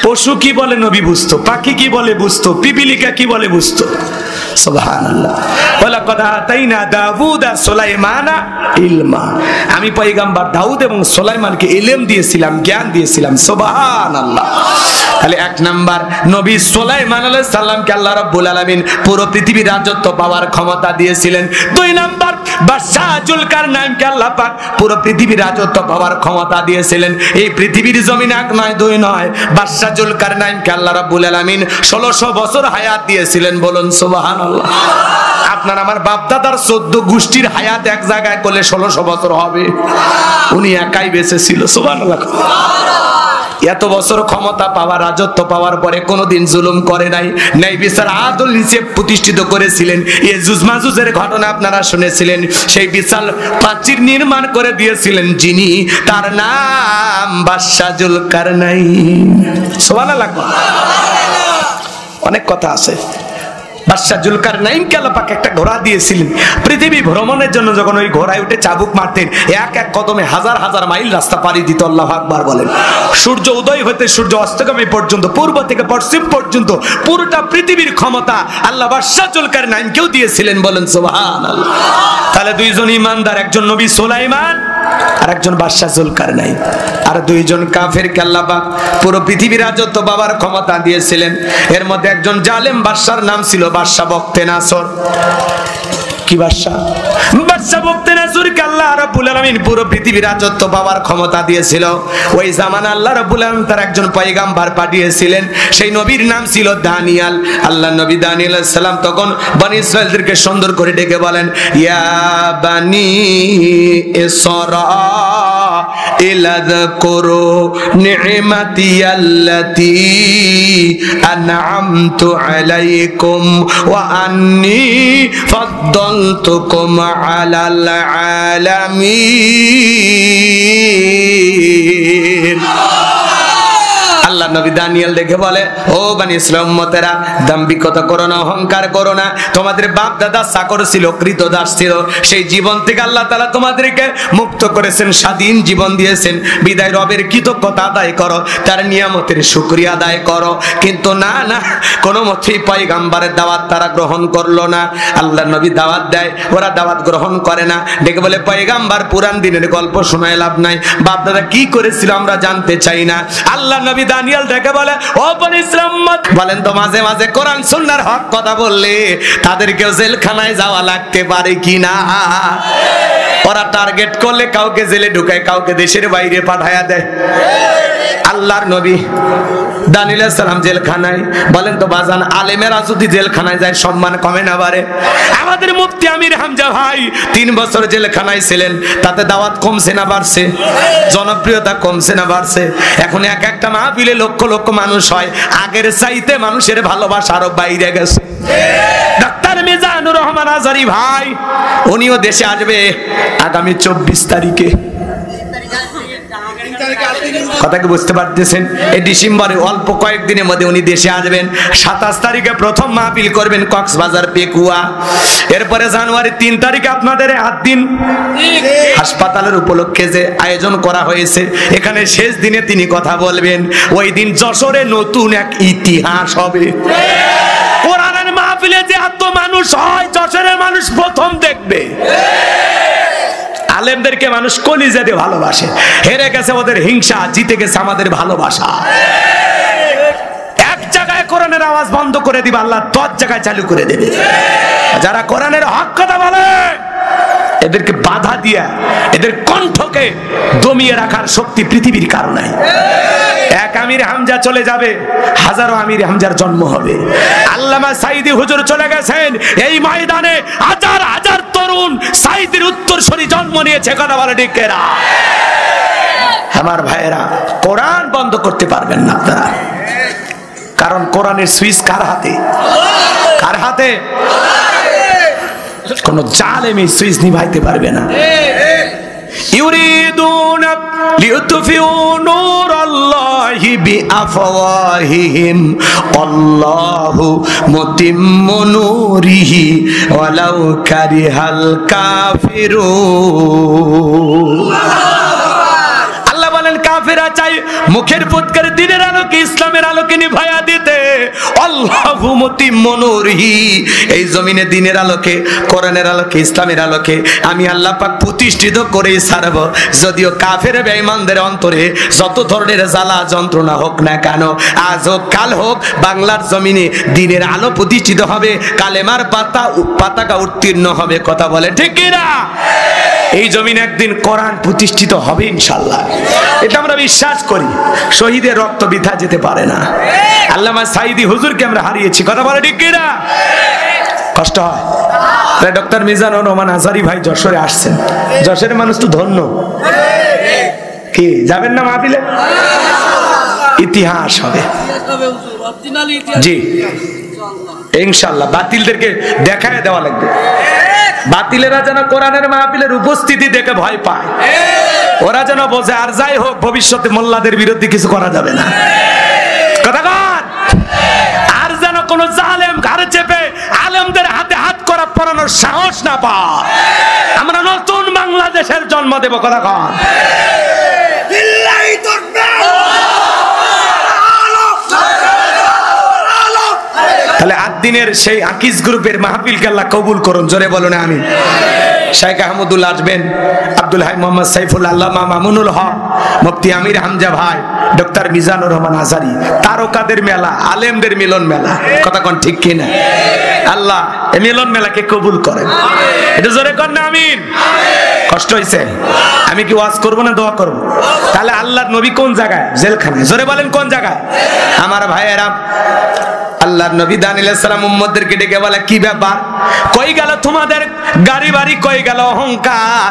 পশু কি বলে নবী বুঝতো, পাখি কি বলে বুঝতো, পিপিলিকা কি বলে বুঝতো। সুবহানাল্লাহ। ওয়ালাকাদ আতাইনা দাউদা সুলাইমানা ইলমা, আমি পয়গম্বর দাউদ এবং সুলাইমানকে ইলম দিয়েছিলাম, জ্ঞান দিয়েছিলাম। সুবহানাল্লাহ। তাহলে 1 নাম্বার, নবী সুলাইমান আলাইহিস সালামকে আল্লাহ রাব্বুল আলামিন পুরো পৃথিবীর রাজত্ব পাওয়ার ক্ষমতা দিয়েছিলেন। 2 নাম্বার, বাদশা জুলকারনাইনকে আল্লাহ পাক পুরো পৃথিবীর রাজত্ব পাওয়ার ক্ষমতা দিয়েছিলেন। এই পৃথিবীর জমিনে 1 নয় 2 নয়, বাদশা জুলকারনাইনকে আল্লাহ রাব্বুল আলামিন 1600 বছর হায়াত দিয়েছিলেন। বলুন সুবহানাল্লাহ। আপনার আমার বাপ দাদার 14 গোষ্ঠীর হায়াত এক জায়গায় করলে 1600 বছর হবে, উনি একাই বেঁচে ছিল। সুবহানাল্লাহ। এত বছর ক্ষমতা পাওয়া, রাজত্ব পাওয়ার পরে কোনোদিন জুলুম করে নাই, ন্যায় বিচার আদল হিসেবে প্রতিষ্ঠিত করেছিলেন। ইয়াজুজ মাজুজের ঘটনা আপনারা শুনেছিলেন। সেই বিশাল প্রাচীর নির্মাণ করে দিয়েছিলেন যিনি, তার নাম বাদশা জুলকারনাইন। সুবহানাল্লাহ। অনেক কথা আছে। বাদশা জুলকারনাইনকে আল্লাহ পাক একটা ঘোড়া দিয়েছিলেন পৃথিবী ভ্রমণের জন্য। যখন ওই ঘোড়ায় উঠে চাবুক মারতেন, এক এক কদমে হাজার হাজার মাইল রাস্তা পাড়ি দিত। আল্লাহু আকবার বলেন। সূর্য উদয় হতে সূর্য অস্তগামী পর্যন্ত, পূর্ব থেকে পশ্চিম পর্যন্ত পুরোটা পৃথিবীর ক্ষমতা আল্লাহ বাদশা জুলকারনাইনকেও দিয়েছিলেন। বলেন সুবহানাল্লাহ। তাহলে দুইজন ইমানদার, একজন নবী সুলাইমান আর একজন বাদশা জুলকারনাইন, আর দুইজন কাফেরকে আল্লাহ পাক পুরো পৃথিবীর রাজত্ব বাবার ক্ষমতা দিয়েছিলেন। এর মধ্যে একজন জালেম বাদশার নাম ছিল বাদশা বখতেনাসর। কি বাদশা? বাদশা বখতেনাসরকে আল্লাহ রাব্বুল আলামিন পুরো পৃথিবীর রাজত্ব পাওয়ার ক্ষমতা দিয়েছিল। ওই জামানা আল্লাহ রাব্বুল আলামিন তার একজন পয়গাম্বর পাঠিয়েছিলেন। সেই নবীর নাম ছিল দানিয়াল। আল্লাহ নবী দানিয়াল আলাইহিস সালাম তখন বনি ইসরাঈলদেরকে সুন্দর করে ডেকে বলেন, ইয়া বানি ইসরাঈল আযকুরু নি'মাতি আল্লাতী আন'আমতু আলাইকুম ওয়া আন্নী ফাদ্দালতুকুম আলাল আলামিন। আল্লাহ নবী দানিয়েল দেখে বলে, ও বনি ইসরাঈল উম্মতেরা, দাম্ভিকতা করো না, অহংকার করো না। তোমাদের বাপ দাদা চাকর ছিল, কৃতদাস ছিল, সেই জীবন থেকে আল্লাহ তাআলা তোমাদেরকে মুক্ত করেছেন, স্বাধীন জীবন দিয়েছেন। বিদায় রবের কৃতজ্ঞতা আদায় করো, তার নিয়ামতের শুকরিয়া আদায় করো। কিন্তু না না, কোনো মতেই পয়গাম্বরের দাওয়াত তারা গ্রহণ করলো না। আল্লাহ নবী দাওয়াত দেয়, ওরা দাওয়াত গ্রহণ করে না। ডেকে বলে, পয়গাম্বর পুরান দিনের গল্প শোনায় লাভ নাই, বাপ দাদা কি করেছিল আমরা জানতে চাই না। আল্লাহ নবী দানিয়েল দেখে বলে, ও বনি ইসরাঈল উম্মত, বলেন তো মাঝে মাঝে কোরআন সুন্নাহর হক কথা বললে তাদেরকেও জেলখানায় যাওয়া লাগতে পারে কিনা? ওরা টার্গেট করলে কাউকে জেলে ঢুকায়, কাউকে দেশের বাইরে পাঠায়া দেয়। আল্লাহর নবী দানিয়েল আলাইহিস সালাম জেলখানায়। বলেন তো বাজান, আলেমেরা যদি জেলখানায় যায় সম্মান কমে না বাড়ে? আমাদের মুফতি আমির হামজা ভাই 3 বছর জেলখানায় ছিলেন, তাতে দাওয়াত কমছে না বাড়ছে? জনপ্রিয়তা কমছে না বাড়ছে? এখন এক একটা মাহফিলে লক্ষ লক্ষ মানুষ হয়, আগের চাইতে মানুষের ভালোবাসা আরো বাইরে গেছে। ডাক্তার মিজানুর রহমান আজারি ভাই, উনিও দেশে আসবে আগামী 24 তারিখে। কথা কি বুঝতে পারতেছেন? এই ডিসেম্বরে অল্প কয়েকদিনের মধ্যে উনি দেশে আসবেন। 27 তারিখে প্রথম মাহফিল করবেন কক্সবাজার পেকুয়া। এরপরে জানুয়ারি 3 তারিখে আপনাদের হাত দিন হাসপাতালের উপলক্ষে যে আয়োজন করা হয়েছে, এখানে শেষ দিনে তিনি কথা বলবেন। ওই দিন যশোরে নতুন এক ইতিহাস হবে। কোরআনের মাহফিলে যে এত মানুষ হয়, যশোরের মানুষ প্রথম দেখবে। আলেমদেরকে মানুষ কলিজা দিয়ে ভালোবাসে। হেরে গেছে ওদের হিংসা, জিতে গেছে আমাদের ভালোবাসা। এক জায়গায় কোরআনের আওয়াজ বন্ধ করে দিবে, আল্লাহ 10 জায়গায় চালু করে দেবে। যারা কোরআনের হক কথা বলে, এদেরকে বাধা দিয়া এদের কণ্ঠকে দমিয়ে রাখার শক্তি পৃথিবীর কারণে। এক আমির হামজা চলে যাবে, হাজারো আমির হামজার জন্ম হবে। আল্লামা সাইদি হুজুর চলে গেছেন, এই ময়দানে হাজার হাজার তরুণ সাইদির উত্তরসূরি জন্ম নিয়েছে। কথা বলে ঠিক না? আমার ভাইয়েরা, কোরআন বন্ধ করতে পারবেন না আপনারা, কারণ কোরআনের সুইচ কার হাতে? কার হাতে? কোন জালেম এই সুইচ নিভাইতে পারবে না। ইউরিদুনা লিউতফিউ নূরাল্লাহি বিআফওয়াহিহিম আল্লাহু মুতিম্মু নূরিহি ওয়ালাউ কারিহাল কাফিরুন। আল্লাহ বলেন, কাফেররা চাই মুখের ফুৎকারে দিনের আলোকে, ইসলামের আলোকে নিভায়া দিতে। আল্লাহু মুতিম্মু নূরিহি, এই জমিনে দিনের আলোকে, কোরআনের আলোকে, ইসলামের আলোকে আমি আল্লাহ পাক প্রতিষ্ঠিত করেই ছাড়ব। যদিও কাফের বেঈমানদের অন্তরে যত ধরনের জ্বালা যন্ত্রণা হোক না কেন, আজ হোক কাল হোক, বাংলার জমিনে দিনের আলো প্রতিষ্ঠিত হবে, কালেমার পতাকা উত্তীর্ণ হবে। কথা বলে ঠিক কি না? এই জমিনে একদিন কোরআন প্রতিষ্ঠিত হবে ইনশাআল্লাহ, এটা আমরা বিশ্বাস করি। শহীদের রক্ত বৃথা যেতে পারে না। আল্লামা সাইদি হুজুরকে আমরা হারিয়েছি। কথা বলে ঠিক কি না? কষ্ট হয়। ডক্টর মিজানুর রহমান আজারি ভাই যশোরে আসছেন, যশোরের মানুষ তো ধন্য। কি যাবেন না মাহফিলে? ইতিহাস হবে। জি ইনশাআল্লাহ বাতিলদেরকে দেখায় দেওয়া লাগবে। বাতিলেরা যেন কোরআনের মাহফিলের উপস্থিতি দেখে ভয় পায়, ওরা যেন বোঝে আর যাই হোক ভবিষ্যতে মোল্লাদের বিরুদ্ধে কিছু করা যাবে না। কথা কন। আর যেন কোন জালেম ঘাড়ে চেপে আলেমদের হাতে হাত করা পরানোর সাহস না পায়। আমরা নতুন বাংলাদেশের জন্ম দেব। কথা কন। তাহলে আদিনের সেই আকিজ গ্রুপের মাহফিলকে আল্লাহ কবুল করুন। জোরে বলুন আমিন। শেখ আহমদুল্লাহ আসবেন, আব্দুল হাই মোহাম্মদ সাইফুল আল্লামা মামুনুল হক, মুফতি আমির হামজা ভাই, ডক্টর মিজানুর রহমান আজারি। তারকাদের মেলা, আলেমদের মিলন মেলা। কথা কোন ঠিক কিনা? আল্লাহ এই মিলন মেলাকে কবুল করেন। এটা জোরে কর না আমিন। কষ্ট হইছে? আমি কি ওয়াজ করব না দোয়া করব? তাহলে আল্লাহর নবী কোন জায়গায়? জেলখানায়। জোরে বলেন কোন জায়গায়? আমার ভাইয়েরা, আল্লাহর নবী দানিয়েল আলাইহিস সালাম উম্মতদেরকে ডেকে বলে কি ব্যাপার? কই গেল তোমাদের গাড়ি বাড়ি, কই গেল অহংকার,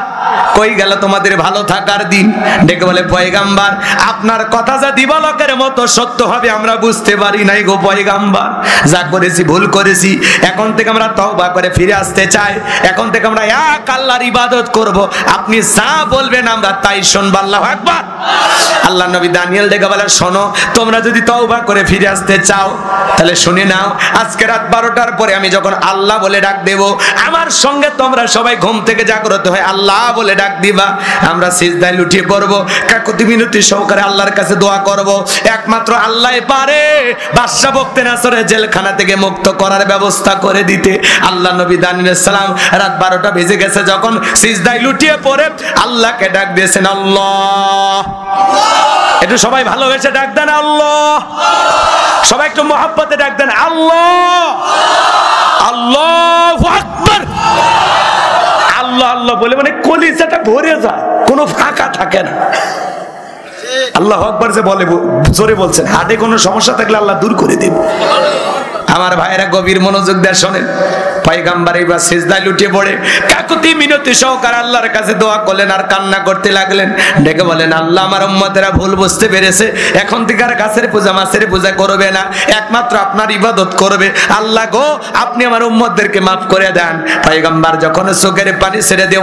কই গেল তোমাদের ভালো থাকার দিন? ডেকে বলে পয়গাম্বার আপনার কথা যা দিবালকের মতো সত্য হবে আমরা বুঝতে পারি নাই গো পয়গাম্বার। যা করেছি ভুল করেছি, এখন থেকে আমরা তওবা করে ফিরে আসতে চাই। এখন থেকে আমরা এক আল্লাহর ইবাদত করব, আপনি যা বলবেন আমরা তাই শুনব। আল্লাহু আকবার। আল্লাহর নবী দানিয়েল ডেকে বলে শোনো, তোমরা যদি তওবা করে ফিরে আসতে চাও তাহলে শুনে নাও, আজকে রাত 12টার পরে আমি যখন আল্লাহ বলে ডাক দেব, আমার সঙ্গে তোমরা সবাই ঘুম থেকে জাগ্রত হয়ে আল্লাহ বলে ডাক দিবা। আমরা সিজদায় লুটিয়ে পড়ব, কাকুতি মিনতি সহকারে আল্লাহর কাছে দোয়া করব। একমাত্র আল্লাহই পারে বাদশা বখতিয়ার জেলখানা থেকে মুক্ত করার ব্যবস্থা করে দিতে। আল্লাহ নবী দানিয়েল আলাইহিস সালাম রাত 12টা বেজে গেছে যখন সিজদায় লুটিয়ে পড়ে আল্লাহকে ডাক দিয়েছেন আল্লাহ। একটু সবাই ভালোবেসে ডাক দেন আল্লাহ। সবাই একটু মহব্বতে ডাক দেন আল্লাহ। আল্লাহু আকবার। আল্লাহ আল্লাহ বলে মানে কলিজাটা ভরে যায়, কোনো ফাঁকা থাকে না। আল্লাহু আকবার যে বলে জোরে বলছেন, হাতে কোনো সমস্যা থাকলে আল্লাহ দূর করে দেব। আমার ভাইয়েরা গভীর মনোযোগ দিয়ে শোনেন। পয়গম্বর এবার সিজদায় লুটিয়ে পড়ে কাকুতি মিনতি সহকারে আল্লাহর কাছে দোয়া করলেন আর কান্না করতে লাগলেন। ডেকে বলেন আল্লাহ আমার উম্মতেরা ভুল বুঝতে পেরেছে, এখন থেকে আর গাছের পূজা মাছের পূজা করবে না, একমাত্র আপনার ইবাদত করবে। আল্লাহ গো আপনি আমার উম্মতদেরকে মাফ করে দেন। পয়গম্বর যখন চোখের পানি ছেড়ে দিয়ে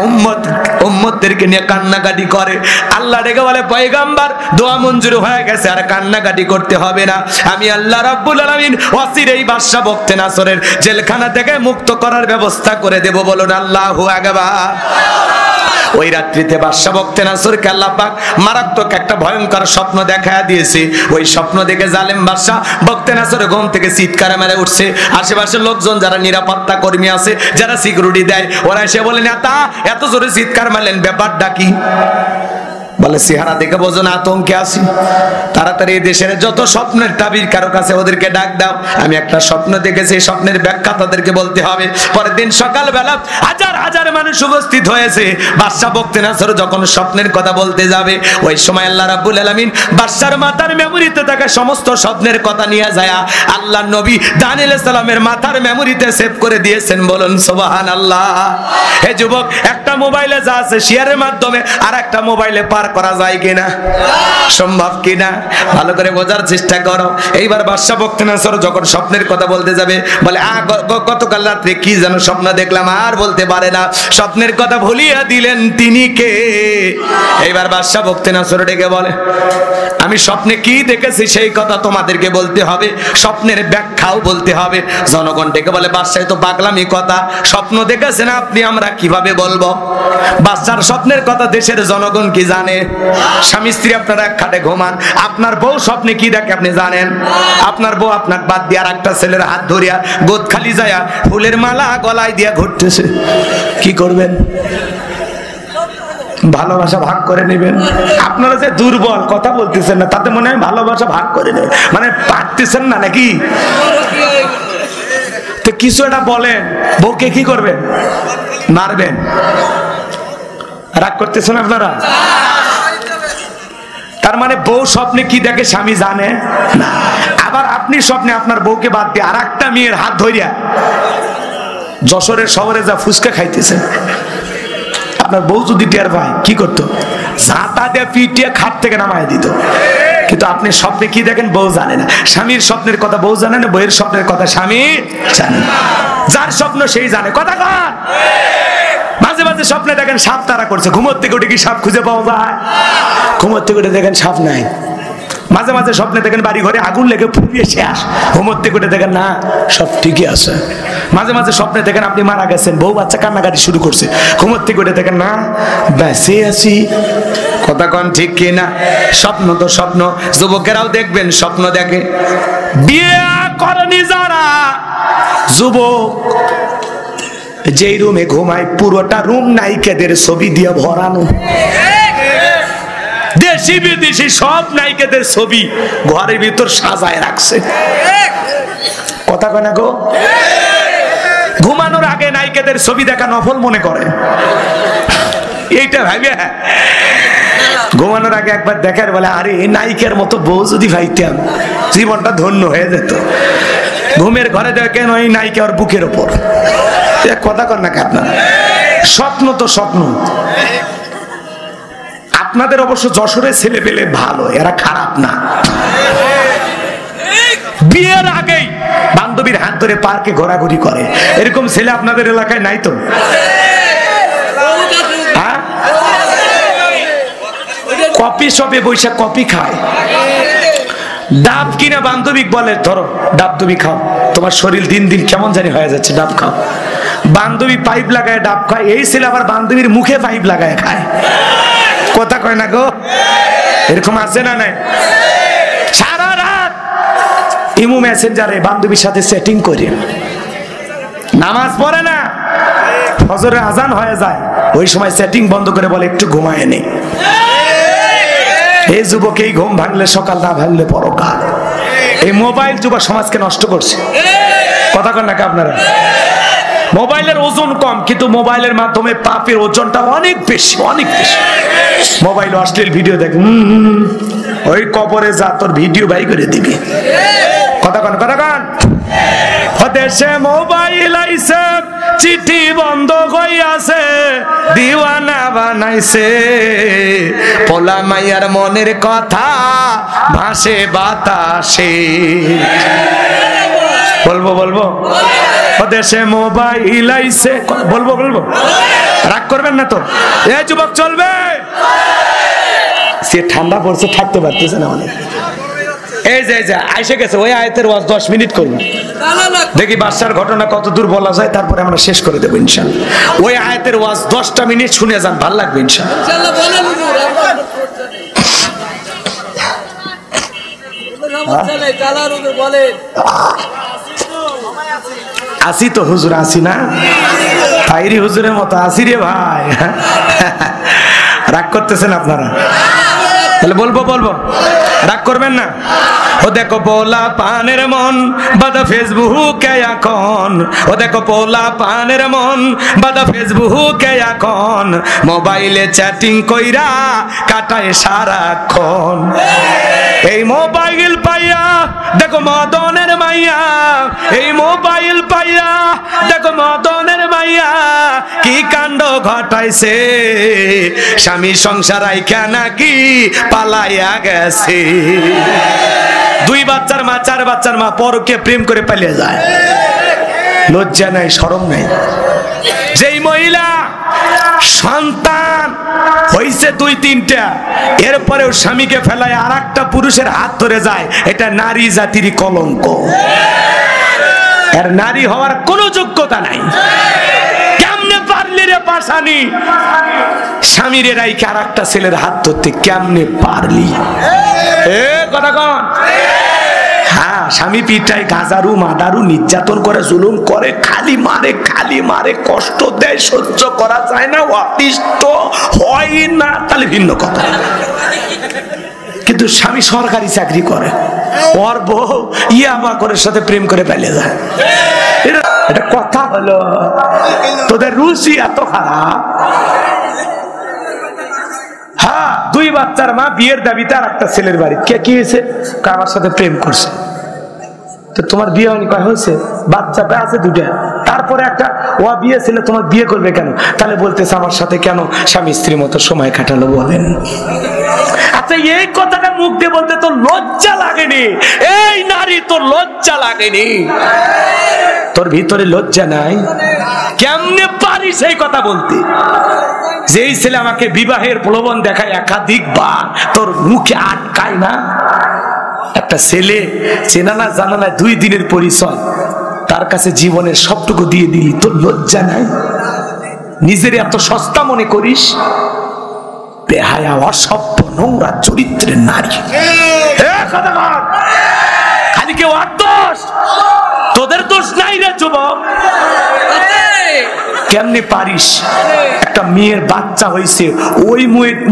উম্মতদেরকে নিয়ে কান্নাকাটি করে, আল্লাহ ডেকে বলে পয়গম্বর দোয়া মঞ্জুর হয়ে গেছে, আর কান্নাকাটি করতে হবে না। আমি আল্লাহ রাব্বুল আলামিন অচিরেই বাদশা বখতিয়ার জেলখানা থেকে মুক্ত করার ব্যবস্থা করে দেব। বলুন আল্লাহু আকবার। ওই রাত্রিতে বাদশা বখতিয়ারকে আল্লাহ পাক মারাত্মক একটা ভয়ঙ্কর স্বপ্ন দেখায়া দিয়েছে। ওই স্বপ্ন দেখে জালেম বাদশা বখতিয়ার ঘুম থেকে চিৎকার মেরে উঠছে। আশেপাশের লোকজন যারা নিরাপত্তা কর্মী আছে, যারা সিকিউরিটি দেয়, ওরা এসে বলে নেতা এত জোরে চিৎকার মারলেন, ব্যাপারটা কি? বলে চেহারা দেখে বোঝো না আতঙ্কে আছি, তাড়াতাড়ি এই দেশের যত স্বপ্নের তাবির কারো কাছে ওদেরকে ডাক দাও। আমি একটা স্বপ্ন দেখেছি, স্বপ্নের ব্যাখ্যা তাদেরকে বলতে হবে। পরের দিন সকালবেলা হাজার হাজার মানুষ উপস্থিত হয়েছে। বাদশা বখতিয়ার যখন স্বপ্নের কথা বলতে যাবে, ওই সময় আল্লাহ রাব্বুল আলামিন বাদশার মাথার মেমোরিতে থাকা সমস্ত স্বপ্নের কথা নিয়ে যায় আল্লাহ নবী দানিয়েল আলাইহিস সালামের মাথার মেমোরিতে সেভ করে দিয়েছেন। বলুন সুবহানাল্লাহ। হে যুবক, একটা মোবাইলে যা আছে শেয়ারের মাধ্যমে আর একটা মোবাইলে পার করা যায় কিনা? সম্ভব কিনা? ভালো করে বোঝার চেষ্টা করো। এইবার বাদশা বখতিয়ার যখন স্বপ্নের কথা বলতে যাবে, বলে গতকাল রাত্রে কি যেন স্বপ্ন দেখলাম, আর বলতে পারে না। স্বপ্নের কথা ভুলিয়ে দিলেন তিনি কে? এইবার বাদশা বখতিয়ার ডেকে বলে আমি স্বপ্নে কি দেখেছি সেই কথা তোমাদেরকে বলতে হবে, স্বপ্নের ব্যাখ্যাও বলতে হবে। জনগণ ডেকে বলে বাদশা তো পাগলামি কথা, স্বপ্ন দেখেছেন আপনি, আমরা কিভাবে বলবো? বাদশার স্বপ্নের কথা দেশের জনগণ কি জানে? স্বামী স্ত্রী আপনারা এক খাটে ঘুমান, আপনার বউ স্বপ্নে কি দেখে আপনি জানেন? আপনার বউ আপনার বাদ দিয়ে আর একটা ছেলের হাত ধরিয়া গোদ খালি যায়া ফুলের মালা গলায় দিয়া ঘুরতেছে, কি করবেন? ভালোবাসা ভাগ করে নেবেন। আপনারা যে দুর্বল কথা বলতেছেন না, তাতে মনে হয় ভালোবাসা ভাগ করে নেবেন, মানে পারতেছেন না নাকি? তো কিছু একটা বলেন, বউকে কি করবেন? মারবেন। রাগ করতেছেন আপনারা? তার মানে বউ স্বপ্নে কি দেখে স্বামী জানে না। আবার আপনি স্বপ্নে আপনার বউকে বাদ দিয়ে আর একটা মেয়ের হাত ধরিয়া যশোরের শহরে যা ফুচকা খাইতেছেন, আপনার বউ যদি টের পায় কি করতো? ঝাঁটা দিয়ে পিটিয়ে খাট থেকে নামায় দিত। কিন্তু আপনি স্বপ্নে কি দেখেন বউ জানে না, স্বামীর স্বপ্নের কথা বউ জানে না, বউয়ের স্বপ্নের কথা স্বামী জানে না। যার স্বপ্ন সেই জানে, কথা কন। মাঝে মাঝে স্বপ্নে দেখেন সাপ তারা করছে, ঘুমোর থেকে উঠে কি সাপ খুঁজে পাওয়া যায়? ঘুমোর থেকে উঠে দেখেন সাপ নাই। মাঝে মাঝে স্বপ্নে দেখেন বাড়ি ঘরে আগুন লেগে পুড়িয়ে শেষ, ঘুমোর থেকে উঠে দেখেন না সব ঠিকই আছে। মাঝে মাঝে স্বপ্নে দেখেন আপনি মারা গেছেন, বউ বাচ্চা কান্নাকাটি শুরু করছে, ঘুমোর থেকে উঠে দেখেন না বেঁচে আছি। কথা কন ঠিক কিনা? স্বপ্ন তো স্বপ্ন। যুবকেরাও দেখবেন স্বপ্ন দেখে। বিয়ে করেনি যারা যুবক, যেই রুমে ঘুমায় পুরোটা রুম নায়িকাদের ছবি দিয়ে ভরানো, দেশি বিদেশি সব নায়িকাদের ছবি ঘরের ভিতর সাজায় রাখছে। কথা কয় না গো? ঘুমানোর আগে নায়িকাদের ছবি দেখা নফল মনে করে, এইটা ভাবে ঘুমানোর আগে একবার দেখার বলে আরে এই নায়িকার মতো বউ যদি পাইতাম জীবনটা ধন্য হয়ে যেত। ঘুমের ঘরে দেখেন ওই নায়িকা ওর বুকের ওপর। কথা কন না আপনারা? স্বপ্ন তো স্বপ্ন। আপনাদের অবশ্য যশোরের ছেলে পেলে ভালো, এরা খারাপ না। বিয়ের আগেই বান্ধবীর হাত ধরে পার্কে ঘোরাঘুরি করে, এরকম ছেলে আপনাদের এলাকায় নাই তো? কফি শপে বৈশাখ কফি খায়, ডাব কিনা বান্ধবী বলে ধরো ডাব তুমি খাও, তোমার শরীর দিন দিন কেমন জানি হয়ে যাচ্ছে, ডাব খাও। বান্ধবী পাইপ লাগায় ডাব খায়, এই ছেলে আবার বান্ধবীর মুখে পাইপ লাগায় খায়। কথা কয় না গো? এরকম আছে না নাই? সারা রাত ইমু মেসেঞ্জারে বান্ধবীর সাথে সেটিং করে, নামাজ পড়ে না, ফজরের আজান হয়ে যায়, ওই সময় সেটিং বন্ধ করে বলে একটু ঘুমায় নেই। এই যুবক এই ঘুম ভাঙলে সকাল, না ভাঙলে পরকাল। এই মোবাইল যুব সমাজকে নষ্ট করছে। কথা কন নাকি আপনারা? মোবাইলের ওজন কম, কিন্তু মোবাইলের মাধ্যমে পাপের ওজনটা অনেক বেশি, অনেক বেশি। মোবাইল অশ্লীল ভিডিও দেখ, ওই কবরে যা তোর ভিডিও বাই করে দিবি। কথা কন, কথা কন। দেশে মোবাইল আইছে, চিঠি বন্ধ হইয়াছে, দিওয়ানা বানাইছে, পোলা মাইয়ার মনের কথা ভাসে বাতাসে। বলবো বলবো? দেশে মোবাইল আইছে, বলবো বলবো? রাগ করবেন না তো? এই যুবক চলবে? সে ঠান্ডা পড়ছে, থাকতে পারতেছে না অনেক। এই যে আইসে গেছে, ওই আয়াতের ওয়াজ 10 মিনিট করবো, দেখি বাদশার ঘটনা কত দূর বলা যায়, তারপরে আমরা শেষ করে দেবো ইনশাআল্লাহ। ওই আয়াতের ওয়াজ 10টা মিনিট শুনে যান, ভালো লাগবে ইনশাআল্লাহ। আসি তো হুজুর, আসি না তাইরি হুজুরের মতো আসি রে ভাই। রাগ করতেছেন আপনারা? তাহলে বলবো বলবো, রাগ করবেন না। ও দেখো পোলা পানের মন বাদা ফেসবুকে এখন, ও দেখো পোলা পানের মন বাদা ফেসবুকে এখন, মোবাইলে চ্যাটিং কইরা কাটায় সারাক্ষণ। এই মোবাইল পাইয়া দেখো মদনের মাইয়া, এই মোবাইল পাইয়া দেখো মদনের মাইয়া কি কাণ্ড ঘটাইছে, স্বামী সংসার আইকা নাকি পালাইয়া গেছে। 2 বাচ্চার মা, 4 বাচ্চার মা পরকে প্রেম করে পালিয়ে যায়, লজ্জা নাই, শরম নাই। যেই মহিলা সন্তান হইছে 2-3টা, এরপরেও স্বামীকে ফেলায় আর একটা পুরুষের হাত ধরে যায়, এটা নারী জাতির কলঙ্ক। এর নারী হওয়ার কোনো যোগ্যতা নাই। কেমনে পারলি রে পাশানি স্বামীর রাইকে আর একটা ছেলের হাত ধরতে, কেমনে পারলি? এ কথা কন। হ্যাঁ, স্বামী পিঠায় গাজারু মাদারু নির্যাতন করে, জুলুম করে, খালি মারে, কষ্ট দেয়, সহ্য করা যায় না, অতিষ্ঠ হয় না, তাহলে ভিন্ন কথা। কিন্তু স্বামী সরকারি চাকরি করে, ওর বউ ইয়াবা করে সাথে প্রেম করে পালিয়ে যায়। এটা কথা হলো? তোদের রুচি এত খারাপ। হ্যাঁ, 2 বাচ্চার মা বিয়ের দাবিতে আর একটা ছেলের বাড়ি। কি হয়েছে? আমার সাথে প্রেম করছে। তো তোমার বিয়ে হয়নি? কয় হয়েছে, বাচ্চা আছে 2টা, তারপরে একটা ও বিয়ে ছিল, তোমার বিয়ে করবে কেন? তাহলে বলতেছে আমার সাথে কেন স্বামী স্ত্রীর মতো সময় কাটালো, বলেন। আচ্ছা এই কথাটা মুখ দিয়ে বলতে তো লজ্জা লাগেনি? এই নারী তোর লজ্জা লাগেনি? তোর ভিতরে লজ্জা নাই? কেমনে পারিস এই কথা বলতে? যেই ছেলে আমাকে বিবাহের প্রলোভন দেখায় একাধিকবার, তোর মুখে আটকায় না? একটা ছেলে চেনা না জানা না 2 দিনের পরিচয়, তার কাছে জীবনের সবটুকু দিয়ে দিলি, তোর লজ্জা নাই? নিজের এত সস্তা মনে করিস? বেহায়া অসভ্য নোংরা চরিত্রের নারী। খালি কেউ আর দোষ, তোদের দোষ নাই রে যুবক। কেমনে পারিস? একটা মেয়ের বাচ্চা হয়েছে, ওই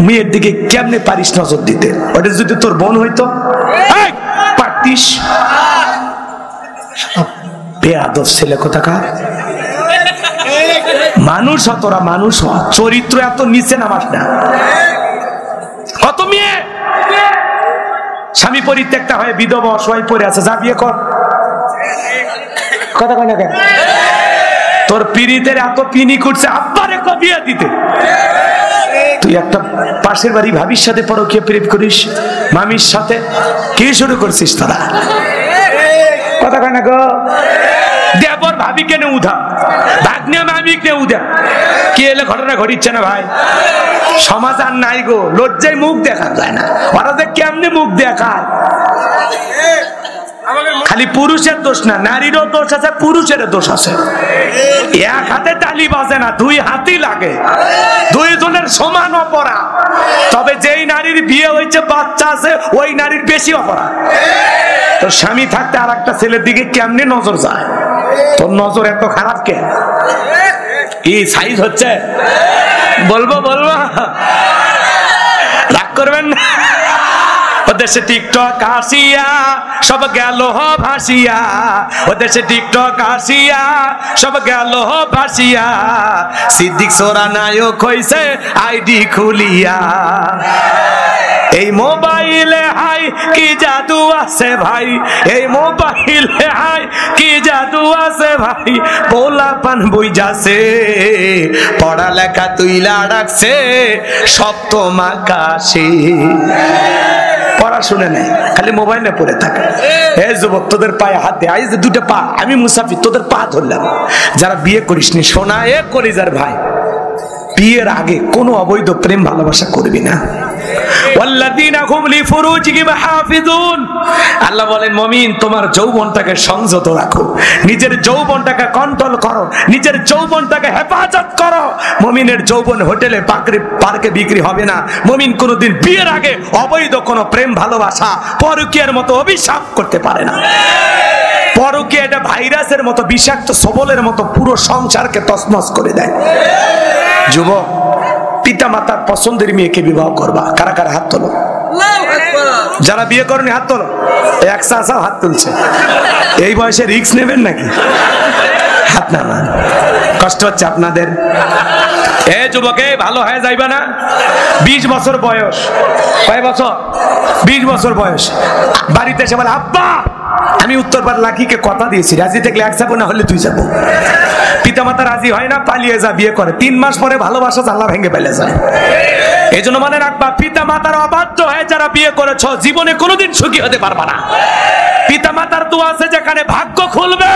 মেয়ের দিকে কেমনে পারিস নজর দিতে? ওটা যদি তোর বোন হইতো পারতিস? বেয়াদব ছেলে কোথাকার। মানুষ হ, তোরা মানুষ হ, চরিত্র এত নিচে নামাস না। কত মেয়ে স্বামী পরিত্যক্তা হয়ে বিধবা অসহায় পড়ে আছে, যা বিয়ে কর। কথা কয় না কেন? তোর পীড়িতের এত পিনি করছে আব্বারে কো বিয়ে দিতে, তুই একটা পাশের বাড়ি ভাবির সাথে পরকীয়া প্রেম করিস, মামির সাথে কি শুরু করছিস তারা? কথা কয় না গো? দেবর ভাবি কেন উধা, ভাগ্নে মামি কে উধা, কি এলে ঘটনা ঘটিচ্ছে না ভাই? সমাজ আর নাই গো, লজ্জায় মুখ দেখা যায় না। ওরা যে কেমনে মুখ দেখায়। খালি পুরুষের দোষ না, নারীরও দোষ আছে, পুরুষের দোষ আছে। এক হাতে তালি বাজে না, 2 হাতই লাগে, 2 জনের সমান অপরাধ। তবে যেই নারীর বিয়ে হয়েছে, বাচ্চা আছে, ওই নারীর বেশি অপরাধ। তোর স্বামী থাকতে আর একটা ছেলের দিকে কেমনে নজর যায়? তোর নজর এত খারাপ কে? কি সাইজ হচ্ছে? বলবো রাগ করবেন না। ওদেশে টিকটক আসিয়া সব গেল ভাসিয়া, ওদেশে টিকটক আসিয়া সব গেল ভাসিয়া, সিদ্দিক সোরা নায়ক হইছে আইডি খুলিয়া। এই মোবাইলে হাই কি জাদু আছে ভাই, এই মোবাইলে হাই কি জাদু আছে ভাই, পোলা পান বই যাচ্ছে, পড়ালেখা তুইলা রাখছে সপ্তম আকাশে। পড়াশোনা নেই, খালি মোবাইলে পড়ে থাকে। হে যুবক, তোদের পায়ে হাত দে, আইজ 2টা পা, আমি মুসাফির, তোদের পা ধরলাম। যারা বিয়ে করিসনি শোনা, এ কলিজার ভাই, বিয়ের আগে কোনো অবৈধ প্রেম ভালোবাসা করবি না। আল্লাহ বলেন, মুমিন তোমার যৌবনটাকে সংযত রাখো, নিজের যৌবনটাকে কন্ট্রোল করো, নিজের যৌবনটাকে হেফাজত করো। মুমিনের যৌবন হোটেলে পার্কে বিক্রি হবে না। মুমিন কোনোদিন বিয়ের আগে অবৈধ কোনো প্রেম ভালোবাসা পরকীয়ার মতো অভিশাপ করতে পারে না। পরকীয়া এটা ভাইরাসের মতো, বিষাক্ত সবলের মতো পুরো সংসারকে তছনছ করে দেয়। যুবক, পিতা মাতার পছন্দের মেয়েকে বিবাহ করবা। কারা কারা হাত তোলো? যারা বিয়ে করেনি হাত তোলো। এক চাচা হাত তুলছে। এই বয়সে রিস্ক নেবেন নাকি? হাত নামান, কষ্ট হচ্ছে আপনাদের। এ যুবকে, ভালো হয়ে যাইবা না? 20 বছর বয়স, কয় বছর? 20 বছর বয়স। বাড়িতে এসে বলে, আব্বা আমি উত্তরপাড়া লাকিকে কথা দিয়েছি, রাজি থাকলে এক যাবো, না হলে 2 যাবো। পিতামাতা রাজি হয় না, পালিয়ে যা বিয়ে করে। 3 মাস পরে ভালোবাসা জানলা ভেঙে ফেলে যায়। এই জন্য মনে রাখবা, পিতা মাতার অবাধ্য হয়ে যারা বিয়ে করেছ, জীবনে কোনোদিন সুখী হতে পারবা না। পিতা মাতার দোয়া আছে যেখানে ভাগ্য খুলবে,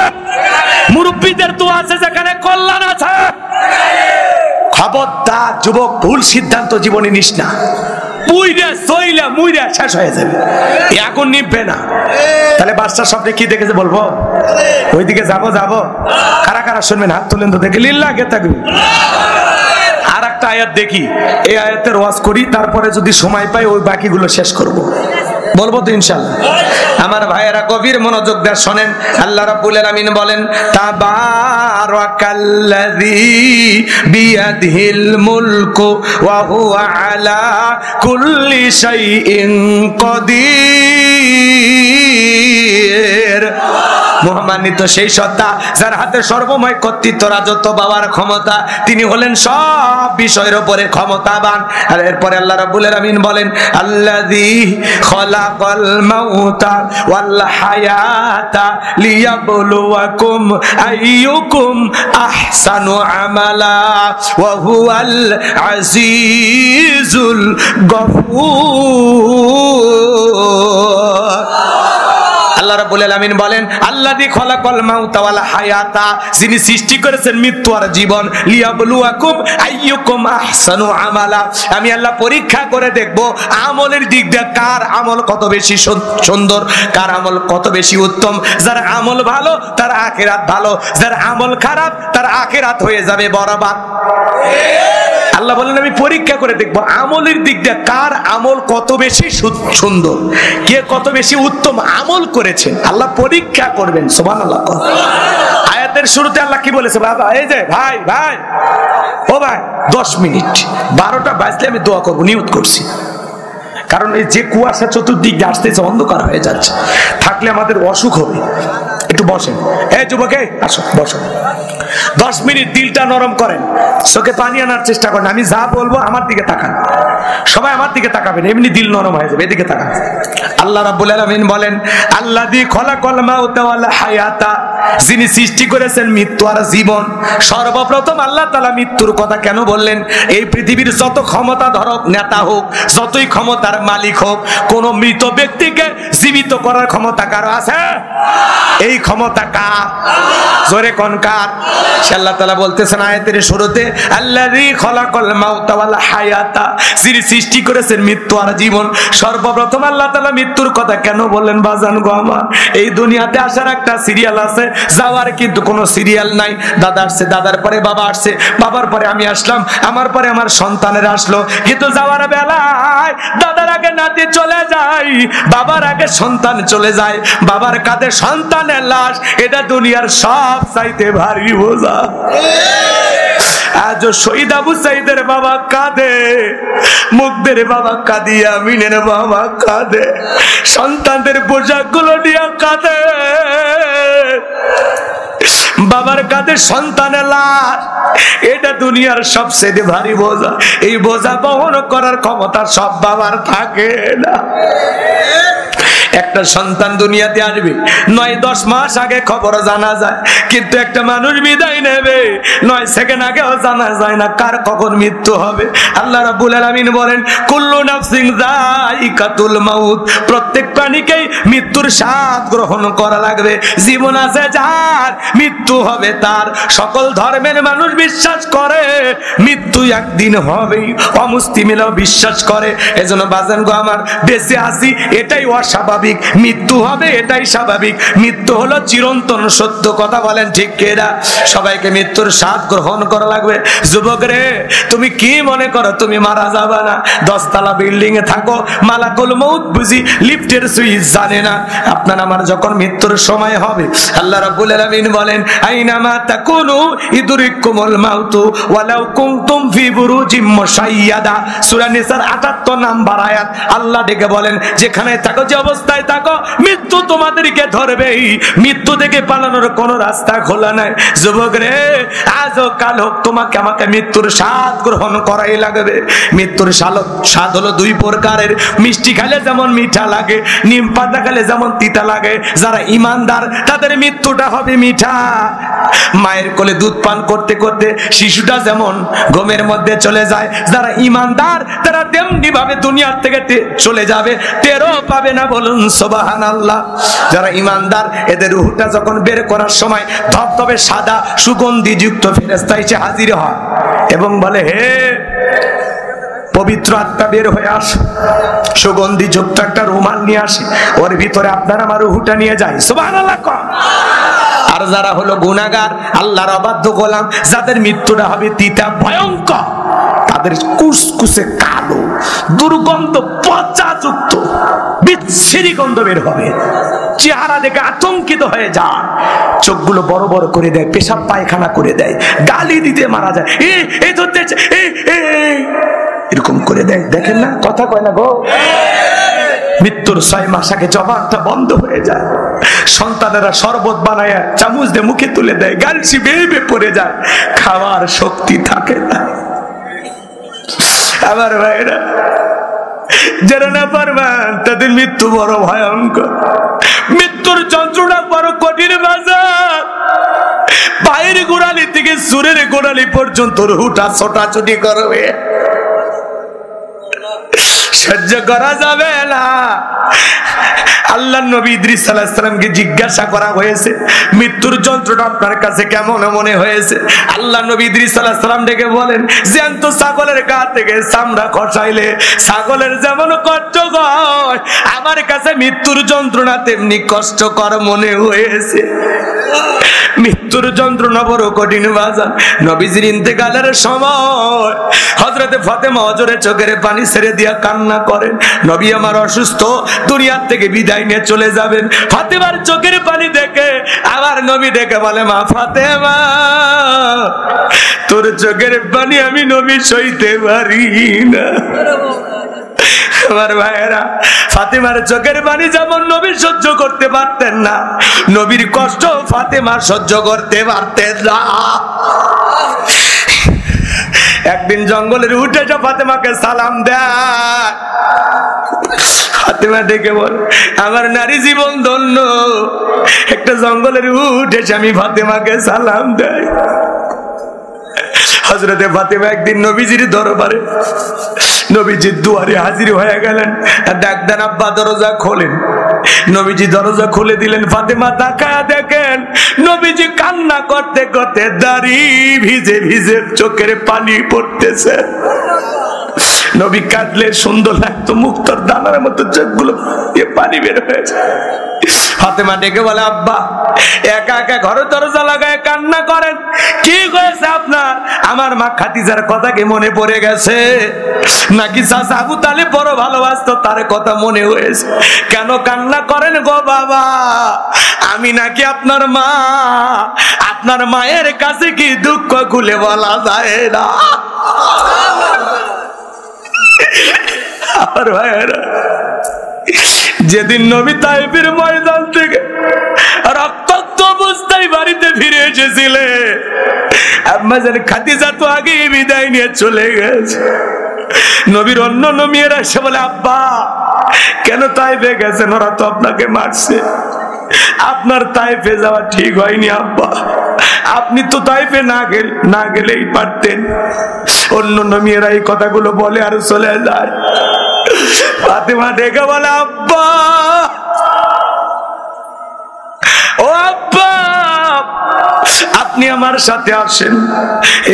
মুরব্বীদের দোয়া আছে যেখানে কল্যাণ আছে। খবরদার যুবক, ভুল সিদ্ধান্ত জীবনে নিস না। পুইরা সইলা মুইরা শেষ হয়ে যাবে, আগুন নিভবে না। তাহলে বাদশার স্বপ্নে কি দেখেছে বলবো? ওইদিকে যাবো। কারা কারা শুনবেন? হাত তুলেন তো দেখি। লিল্লাহ কে থাকবে। আর একটা আয়াত দেখি, এই আয়াতের ওয়াজ করি, তারপরে যদি সময় পাই ওই বাকিগুলো শেষ করব। বলবো তো ইনশাআল্লাহ। আমার ভাইয়েরা গভীর মনোযোগ দিয়ে শোনেন। আল্লাহ রাব্বুল আলামিন বলেন, তাবারাকাল্লাযী বিয়াদিহিল মুলকু ওয়া হুয়া আলা কুল্লি শাইইন কাদির। মহামান্বিত সেই সত্তা যার হাতে সর্বময় কর্তৃত্ব, রাজত্ব, বাবার ক্ষমতা, তিনি হলেন সব বিষয়ের উপরে ক্ষমতাবান। আর এরপরে আল্লাহ রাব্বুল আলামিন বলেন আল্লাযী খলাকাল মাউতা ওয়াল হায়াতা লিয়াবলুয়াকুম আইয়ুকুম আহসানু আমালা ওয়া হুয়াল আজিজুল গফুর। আল্লাহ রাব্বুল আলামিন বলেন আল্লাযী খলাকাল মাউতা ওয়াল হায়াতা, যিনি সৃষ্টি করেছেন মৃত্যু আর জীবন, লিয়াবলুয়াকুম আইয়ুকুম আহসানু আমালা, আমি আল্লাহ পরীক্ষা করে দেখব আমলের দিক দিয়ে কার আমল কত বেশি সুন্দর, কার আমল কত বেশি উত্তম। যার আমল ভালো তার আখিরাত ভালো, যার আমল খারাপ তার আখিরাত হয়ে যাবে বরবাদ। আল্লাহ বলেন আমি পরীক্ষা করে দেখব আমলের দিক দিয়ে কার আমল কত বেশি সুন্দর, কে কত বেশি উত্তম আমল করেছেন, আল্লাহ পরীক্ষা করবেন। সুবহানাল্লাহ। আয়াতের শুরুতে আল্লাহ কি বলেছে? বাবা এই যে ভাই ভাই ও ভাই 10 মিনিট 12টা বাজলে আমি দোয়া করবো, নিয়ত করছি। কারণ এই যে কুয়াশা চতুর্দিক দিয়ে আসতেছে, অন্ধকার হয়ে যাচ্ছে, থাকলে আমাদের অসুখ হবে। একটু বসেন, এই যুবক আসো বসো, 10 মিনিট দিলটা নরম করেন, চোখে পানি আনার চেষ্টা করেন। আমি যা বলবো আমার দিকে তাকান, সবাই আমার দিকে তাকাবেন, এমনি দিল নরম হয়ে যাবে। এদিকে তাকান। আল্লাহ রাব্বুল আলামিন বলেন আল্লাযী খলাকাল মাউতা ওয়াল হায়াতা, যিনি সৃষ্টি করেছেন মৃত্যু আর জীবন। সর্বপ্রথম আল্লাহ তাআলা মৃত্যুর কথা কেন বললেন? এই পৃথিবীর যত ক্ষমতা ধরক নেতা হোক, যতই ক্ষমতার মালিক হোক, কোন মৃত ব্যক্তিকে জীবিত করার ক্ষমতা কারো আছে? এই ক্ষমতা কার? জোরে কোন কার? আল্লাহ তাআলা বলতেছেন আয়াতের শুরুতে আল্লাযী খলাকাল মাউতা ওয়াল হায়াতা, যিনি সৃষ্টি করেছেন মৃত্যু আর জীবন। সর্বপ্রথম আল্লাহ তাআলা মৃত্যুর কথা কেন বললেন? বাজান গো আমার, এই দুনিয়াতে আসার একটা সিরিয়াল আছে, যাওয়ার কিন্তু কোনো সিরিয়াল নাই। দাদা আসছে, দাদার পরে বাবা আসছে, বাবার পরে আমি আসলাম, আমার পরে আমার সন্তানের আসলো। কিন্তু যাওয়ার বেলায় দাদার আগে নাতি চলে যায়, বাবার আগে সন্তান চলে যায়, বাবার কাঁধে সন্তানের লাশ। এটা দুনিয়ার সব চাইতে ভারী বোঝা। আজ শহীদ আবু সাইদের বাবা কাঁদে, মুগ্ধের বাবা কাঁদিয়া, আমিনের বাবা কাঁদে, সন্তানদের পোশাকগুলো নিয়ে কাঁদে, বাবার কাঁধে সন্তানের লাশ। এটা দুনিয়ার সবচেয়ে ভারী বোঝা। এই বোঝা বহন করার ক্ষমতা সব বাবার থাকে না। একটা সন্তান দুনিয়াতে আসবে 9-10 মাস আগে খবর জানা যায়, কিন্তু একটা মানুষ বিদায় নেবে 9 সেকেন্ড আগেও জানা যায় না কার কখন মৃত্যু হবে। আল্লাহ রাব্বুল আলামিন বলেন কুল্লু নাফসিন যায়িকাতুল মাউত, প্রত্যেক প্রাণীকেই মৃত্যুর স্বাদ গ্রহণ করা লাগবে। জীবন আছে যার, মৃত্যু হবে তার। সকল ধর্মের মানুষ বিশ্বাস করে মৃত্যু একদিন হবেই, অমুসলিমেরাও বিশ্বাস করে। এজন্য বাজান গো আমার, বেঁচে আছি এটাই অস্বাভাবিক, মৃত্যু হবে এটাই স্বাভাবিক। মৃত্যু হলো চিরন্তন সত্য। কথা বলেন ঠিক কিনা? সবাইকে মৃত্যুর স্বাদ গ্রহণ করা লাগবে। যুবক রে, তুমি কি মনে করো তুমি মারা যাবে না? 10 তলা বিল্ডিং এ থাকো, মালাকুল মউত বুঝি লিফটের সুইচ জানে না? আপনার আমার যখন মৃত্যুর সময় হবে, আল্লাহ রাব্বুল আলামিন বলেন আইনামা তাকুনু ইদরিকুমুল মাউতু ওয়ালাউ কুনতুম ফি বুরুজিম মুশাইয়াদা। সূরা নিসার 78 নম্বর আয়াত। আল্লাহ ডেকে বলেন যেখানে থাকো, যে অবস্থায় থাকো, মৃত্যু তোমাদেরকে ধরবেই। মৃত্যু থেকে পালানোর কোনো রাস্তা খোলা নাই। যুবক রে, আজ হোক কাল হোক, তোমাকে আমাকে মৃত্যুর স্বাদ গ্রহণ করাই লাগবে। মৃত্যুর স্বাদ হলো 2 প্রকারের। মিষ্টি খেলে যেমন মিঠা লাগে, নিম পাতা খেলে যেমন তিতা লাগে। যারা ইমানদার তাদের মৃত্যুটা হবে মিঠা। মায়ের কোলে দুধ পান করতে করতে শিশুটা যেমন ঘুমের মধ্যে চলে যায়, যারা ইমানদার তারা তেমনি ভাবে দুনিয়ার থেকে চলে যাবে, টেরও পাবে না। বলুন সুবহানাল্লাহ। যারা ইমানদার, এদের রূহটা যখন বের করার সময় ধবধবে সাদা সুগন্ধি যুক্ত ফেরেশতা এসে হাজির হয় এবং বলে হে পবিত্র আত্মা বের হয়ে আসে, সুগন্ধি যুক্ত একটা রুমাল নিয়ে আসে, ওর ভিতরে আপনার আমার রূহটা নিয়ে যায়। সুবহানাল্লাহ। আর যারা হলো গুনাহগার, আল্লাহর অবাধ্য গোলাম, যাদের মৃত্যুটা হবে তিতা ভয়ঙ্কর, তাদের কুসকুসে কালো দুর্গন্ধ পচাযুক্ত বিচ্ছিরি গন্ধ বের হবে। চেহারা দেখে আতঙ্কিত হয়ে যায়, চোখগুলো বড় বড় করে দেয়, পেশাব পায়খানা করে দেয়, গালি দিতে মারা যায়, এই ধরতেছে এরকম করে দেয়। দেখেন না, কথা কয় না গো। মৃত্যুর 6 মাস আগে জবানটা বন্ধ হয়ে যায়, সন্তানেরা শরবত বানায় চামচ দিয়ে মুখে তুলে দেয়, গালসি বেয়ে বেয়ে পড়ে যায়, খাওয়ার শক্তি থাকে না। আমার ভাইরা, যারা না পারবেন তাদের মৃত্যু বড় ভয়ঙ্কর, মৃত্যুর যন্ত্রণা বড় কঠিন বাজার। পায়ের গোড়ালি থেকে সুরের গোড়ালি পর্যন্ত রুটা ছোটাছুটি করবে, সহ্য করা যাবে না। আল্লাহর নবী ইদ্রিস আলাইহিস সালামকে জিজ্ঞাসা করা হয়েছে, মৃত্যুর যন্ত্রণা আপনার কাছে কেমন মনে হয়েছে? আল্লাহর নবী ইদ্রিস আলাইহিস সালাম ডেকে বলেন, জ্যান্ত ছাগলের গা থেকে চামড়া খসাইলে ছাগলের যেমন কষ্ট হয়, আমার কাছে মৃত্যুর যন্ত্রণা তেমনি কষ্টকর মনে হয়েছে। মৃত্যুর যন্ত্রণা বড় কঠিন বাজার। নবীজির ইন্তেকালের সময় হযরতে ফাতেমা হযরতে চোখের পানি ছেড়ে দিয়া কান্না করেন, নবী আমার অসুস্থ, দুনিয়ার থেকে বিদায় নিয়ে চলে যাবেন। ফাতেমার চোখের পানি দেখে আবার নবী ডেকে বলে, মা ফাতেমা, তোর চোখের পানি আমি নবী সইতে পারি না। আমার ভাইয়েরা, ফাতেমার চোখের পানি যেমন নবী সহ্য করতে পারতেন না, নবীর কষ্ট ফাতেমা সহ্য করতে পারতেন না। একদিন জঙ্গলের উঠে ফাতেমাকে সালাম দেয়, ফাতেমা ডেকে বল, আমার নারী জীবন ধন্য, একটা জঙ্গলের উঠে আমি ফাতেমাকে সালাম দেয়। হযরতে ফাতেমা একদিন নবীজির দরবারে, নবীজির দুয়ারে হাজির হয়ে গেলেন, ডাক দেন, আব্বা দরজা খোলেন। নবীজি দরজা খুলে দিলেন। ফাতেমা তাকায়া দেখেন নবীজি কান্না করতে করতে দাড়ি ভিজে ভিজে চোখের পানি পড়তেছে। নবী কাঁদলে সুন্দর লাগতো, মুক্তার দানার মতো চোখগুলো দিয়ে পানি বের হয়েছে। ফাতেমা ডেকে বলে, আব্বা একা একা ঘরে দরজা লাগায় কান্না করেন, কি হয়েছে আপনার? আমার মা খাদিজার কথা কি মনে পড়ে গেছে নাকি চাচা আবু তালিব বড় ভালোবাসতো তার কথা মনে হয়েছে? কেন কান্না করেন গো বাবা? আমি নাকি আপনার মা, আপনার মায়ের কাছে কি দুঃখ খুলে বলা যায় না? আর ভাইয়েরা, যেদিন নবী তাইফের ময়দান থেকে রক্তাক্ত অবস্থায় বাড়িতে ফিরে এসেছিলে, আম্মা জান খাদিজা তো আগে বিদায় নিয়ে চলে গেছে। নবীর অন্য মেয়েরা এসে বলে, আব্বা কেন তাইফে গেছেন? ওরা তো আপনাকে মারছে, আপনার তাইফে যাওয়া ঠিক হয়নি আব্বা, আপনি তো তাইফে না গেলেই পারতেন। অন্য মেয়েরা এই কথাগুলো বলে আর চলে যায়। ফাতেমা ডেকে বলে, আব্বা ও আব্বা আপনি আমার সাথে আসেন।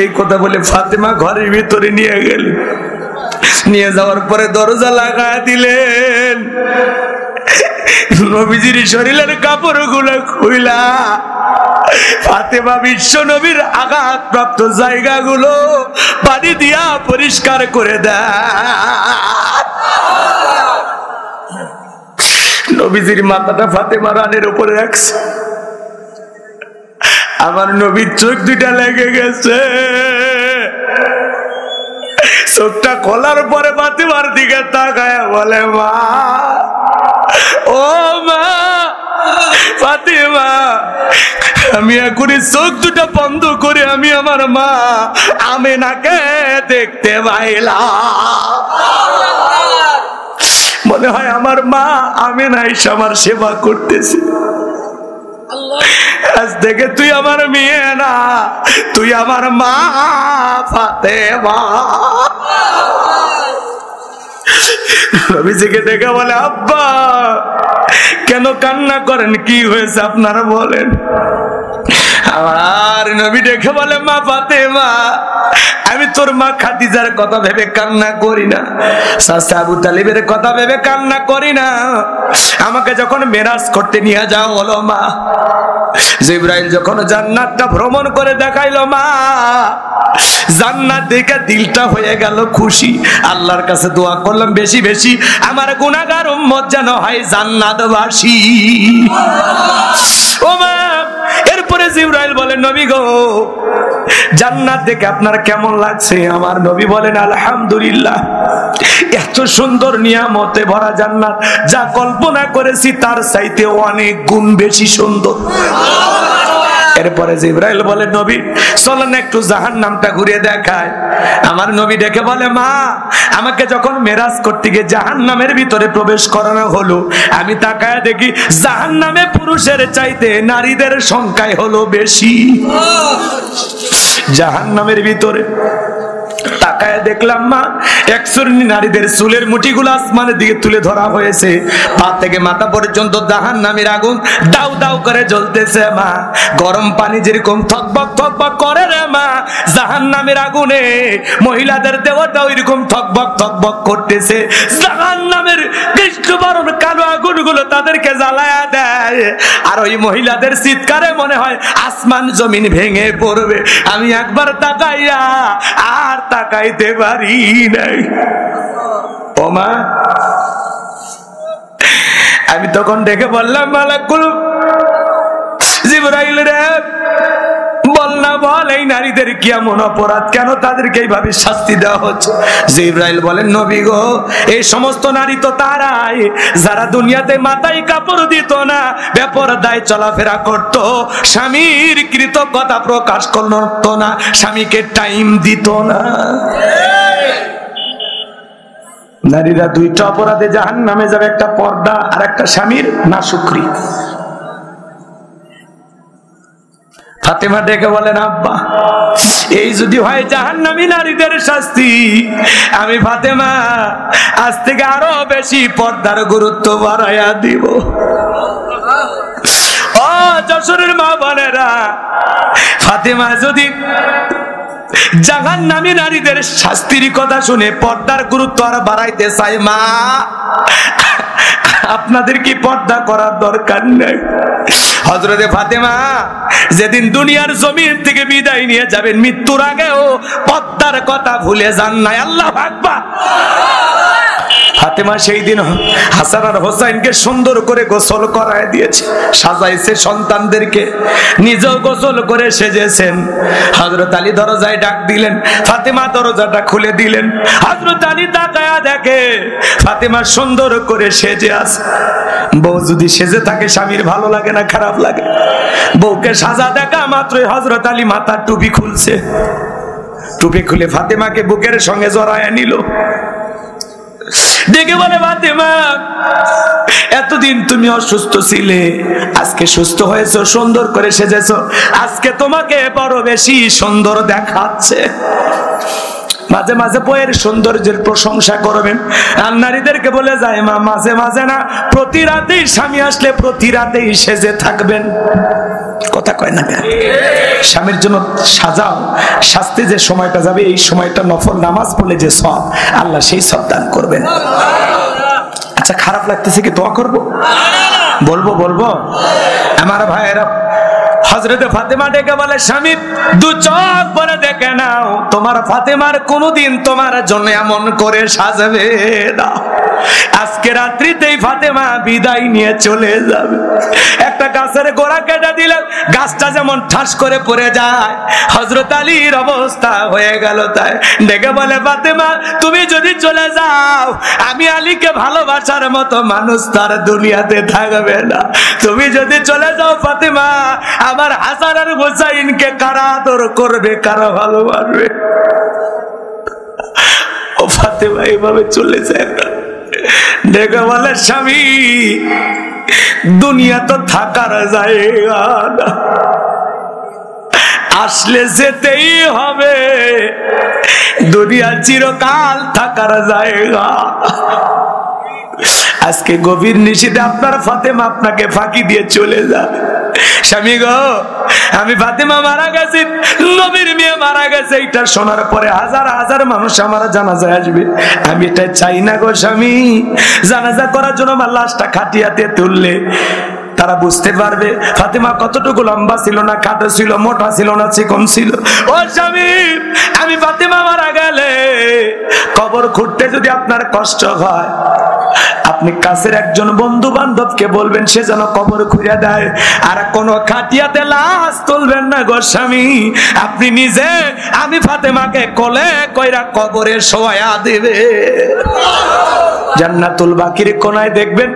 এই কথা বলে ফাতেমা ঘরের ভিতরে নিয়ে গেলেন। নিয়ে যাওয়ার পরে দরজা লাগায় দিলেন। নবীজির শরীরের কাপড় গুলো খুইলা ফাতেমা বিশ্ব নবীর আঘাত প্রাপ্ত জায়গাগুলো পানি দিয়া পরিষ্কার করে দেয়। নবীজির মাথাটা ফাতেমা রানের উপরে রাখছে। আমার নবীর চোখ দুইটা লেগে গেছে। চোখটা খোলার পরে ফাতেমার দিকে তাকায় বলে, মা ও মা ফাতেমা, আমি এখনই চোখ দুটা বন্ধ করে আমি আমার মা আমেনাকে দেখতে পাইলাম। মনে হয় আমার মা আমেনা এসে আমার সেবা করতেছে। আজ থেকে তুই আমার মেয়ে না, তুই আমার মা ফাতেমা। নবীজিকে দেখে বলে, আব্বা কেন কান্না করেন? কি হয়েছে আপনারা বলেন। আমার নবী দেখে বলে, মা ফাতেমা, আমি তোর মা খাদিজার কথা ভেবে কান্না করি না, চাচা আবু তালিবের কথা ভেবে কান্না করি না। আমাকে যখন মেরাজ করতে নিয়ে যাও হলো মা, জিবরাইল যখন জান্নাতটা ভ্রমণ করে দেখাইলো মা, জান্নাত দেখে দিলটা হয়ে গেল খুশি। আল্লাহর কাছে দোয়া করলাম বেশি বেশি আমার গুনাহগার উম্মত যেন হয় জান্নাতবাসী। ও মা, এরপর এরপরে জিবরাইল বলেন, নবী গো, জান্নাত দেখে আপনার কেমন লাগছে? আমার নবী বলেন, আলহামদুলিল্লাহ, এত সুন্দর নিয়ামতে ভরা জান্নাত, যা কল্পনা করেছি তার চাইতে অনেক গুণ বেশি সুন্দর। এরপরে জিবরাইল বলে, নবী চলেন একটু জাহান্নামটা ঘুরে দেখায়। আমার নবী দেখে বলে, মা, আমাকে যখন মেরাজ করতে গিয়ে জাহান্নামের ভিতরে প্রবেশ করানো হলো, আমি তাকায় দেখি জাহান্নামে পুরুষের চাইতে নারীদের সংখ্যাই হলো বেশি। জাহান্নামের ভিতরে তাকায় দেখলাম মা, এক শ্রেণী নারীদের চুলের মুঠিগুলো আসমানের দিকে তুলে ধরা হয়েছে, পা থেকে মাথা পর্যন্ত জাহান্নামের আগুন দাউ দাউ করে জ্বলতেছে। মা, গরম পানি যেরকম থকবক থকবক করে রে মা, জাহান্নামের আগুনে মহিলাদের দেহটা ওইরকম থকবক থকবক করতেছে। জাহান্নামের কৃষ্ণবরণ কালো আগুনগুলো তাদেরকে জ্বালায়া দেয়, আর ওই মহিলাদের চিৎকারে মনে হয় আসমান জমিন ভেঙে পড়বে। আমি একবার তাকাইয়া আর তাকাইতে পারি নাই। ও মা, আমি তখন ডেকে বললাম, মালাকুল জিবরাইল রে, বল না, বল, এই নারীদের কি এমন অপরাধ, কেন তাদেরকে এইভাবে শাস্তি দেওয়া হচ্ছে? জিবরাইল বলেন, নবী গো, এই সমস্ত নারী তো তারাই যারা দুনিয়াতে মাথায় কাপড় দিত না, বেপরদায় চলাফেরা করত, স্বামীর কৃতজ্ঞতা প্রকাশ করতো না, স্বামীকে টাইম দিত না। নারীরা দুইটা অপরাধে জাহান্নামে যাবে, একটা পর্দা আর একটা স্বামীর নাশুকরি। ফাতেমা ডেকে বলেন, আব্বা, এই যদি হয় জাহান্নামী নারীদের শাস্তি, আমি ফাতেমা আজ থেকে আরো বেশি পর্দার গুরুত্ব বাড়াইয়া দিব। ও যশোরের মা বোনেরা, ফাতেমা যদি জাহান্নামী নারীদের শাস্তির কথা শুনে পর্দার গুরুত্ব আর বাড়াইতে চায়, মা, আপনাদের কি পর্দা করার দরকার নেই? হযরতে ফাতেমা যেদিন দুনিয়ার জমিন থেকে বিদায় নিয়ে যাবেন, মৃত্যুর আগেও পর্দার কথা ভুলে যান নাই। আল্লাহু আকবার। ফাতেমা সেই দিন হাসান আর হোসাইনকে সুন্দর করে গোসল করায় দিয়েছে, সাজাইছে সন্তানদেরকে, নিজেও গোসল করে সেজেছেন। হযরত আলী দরজায় ডাক দিলেন, ফাতেমা দরজাটা খুলে দিলেন। হযরত আলী তাকায়া দেখে ফাতেমা সুন্দর করে সেজে আছে। বউ যদি সেজে থাকে স্বামীর ভালো লাগে না খারাপ লাগে? বউকে সাজা দেখা মাত্রই হযরত আলী মাথার টুপি খুলছে, টুপি খুলে ফাতেমাকে বুকের সঙ্গে জড়ায় নিল। ডেকে বলে, ফাতেমা, এতদিন তুমি অসুস্থ ছিলে, আজকে সুস্থ হয়েছো, সুন্দর করে সেজেছো, আজকে তোমাকে বড় বেশি সুন্দর দেখাচ্ছে। মাঝে মাঝে বইয়ের সৌন্দর্যের প্রশংসা করবেন, আর নারীদেরকে বলে যায়, মা, মাঝে মাঝে না, প্রতি রাতেই স্বামী আসলে প্রতি রাতেই সেজে থাকবেন। কথা কয় না কেন? স্বামীর জন্য সাজাও, শাস্তি যে সময়টা যাবে, এই সময়টা নফল নামাজ পড়লে যে সওয়াব, আল্লাহ সেই সওয়াব দান করবেন। আচ্ছা, খারাপ লাগতেছে কি দোয়া করব? বলবো আমার ভাইয়েরা। হযরতে ফাতেমা ডেকে বলে, স্বামী, দু চোখ ভরে দেখে নাও, তোমার ফাতেমার কোনদিন তোমার জন্য এমন করে সাজাবে না। আজকে রাত্রিতেই ফাতেমা বিদায় নিয়ে চলে যাবে। একটা গাছের গোড়া কেটে দিলে গাছটা যেমন ঠাস করে পড়ে যায়, হযরত আলীর অবস্থা হয়ে গেল তাই। ডেকে বলে, ফাতেমা, তুমি যদি চলে যাও, আমি আলীকে ভালোবাসার মতো মানুষ তার দুনিয়াতে থাকবে না। তুমি যদি চলে যাও ফাতেমা, আমার হাসান আর হুসাইনকে কারা আদর করবে, কারা ভালোবাসবে? ও ফাতেমা এইভাবে চলে যায় না। ডেকে বলে, স্বামী, দুনিয়া তো থাকার জায়গা না, আসলে যেতেই হবে। দুনিয়া চিরকাল থাকার জায়গা। আজকে গভীর নিশীথে আপনার ফাতেমা আপনাকে ফাঁকি দিয়ে চলে যাবে। স্বামী গো, আমি ফাতেমা মারা গেছি, নবীর মেয়ে মারা গেছে, এটা শোনার পরে হাজার হাজার মানুষ আমার জানাজায় আসবে। আমি এটা চাই না গো স্বামী। জানাজা করার জন্য আমার লাশটা খাটিয়াতে তুললে তারা বুঝতে পারবে ফাতেমা কতটুকু লম্বা ছিল না খাটো ছিল, মোটা ছিল না চিকন ছিল। ও স্বামী, আমি ফাতেমা মারা গেলে কবর খুঁড়তে যদি আপনার কষ্ট হয়, আপনি কাছের একজন বন্ধু বান্ধবকে বলবেন সে যেন কবর খুঁজে দেয়। আর কোন খাটিয়াতে লাশ তুলবেন না গো স্বামী, আপনি নিজে আমি ফাতেমাকে কোলে কইরা কবরে শোয়া দিবে। জান্নাতুল বাকির কোনায় দেখবেন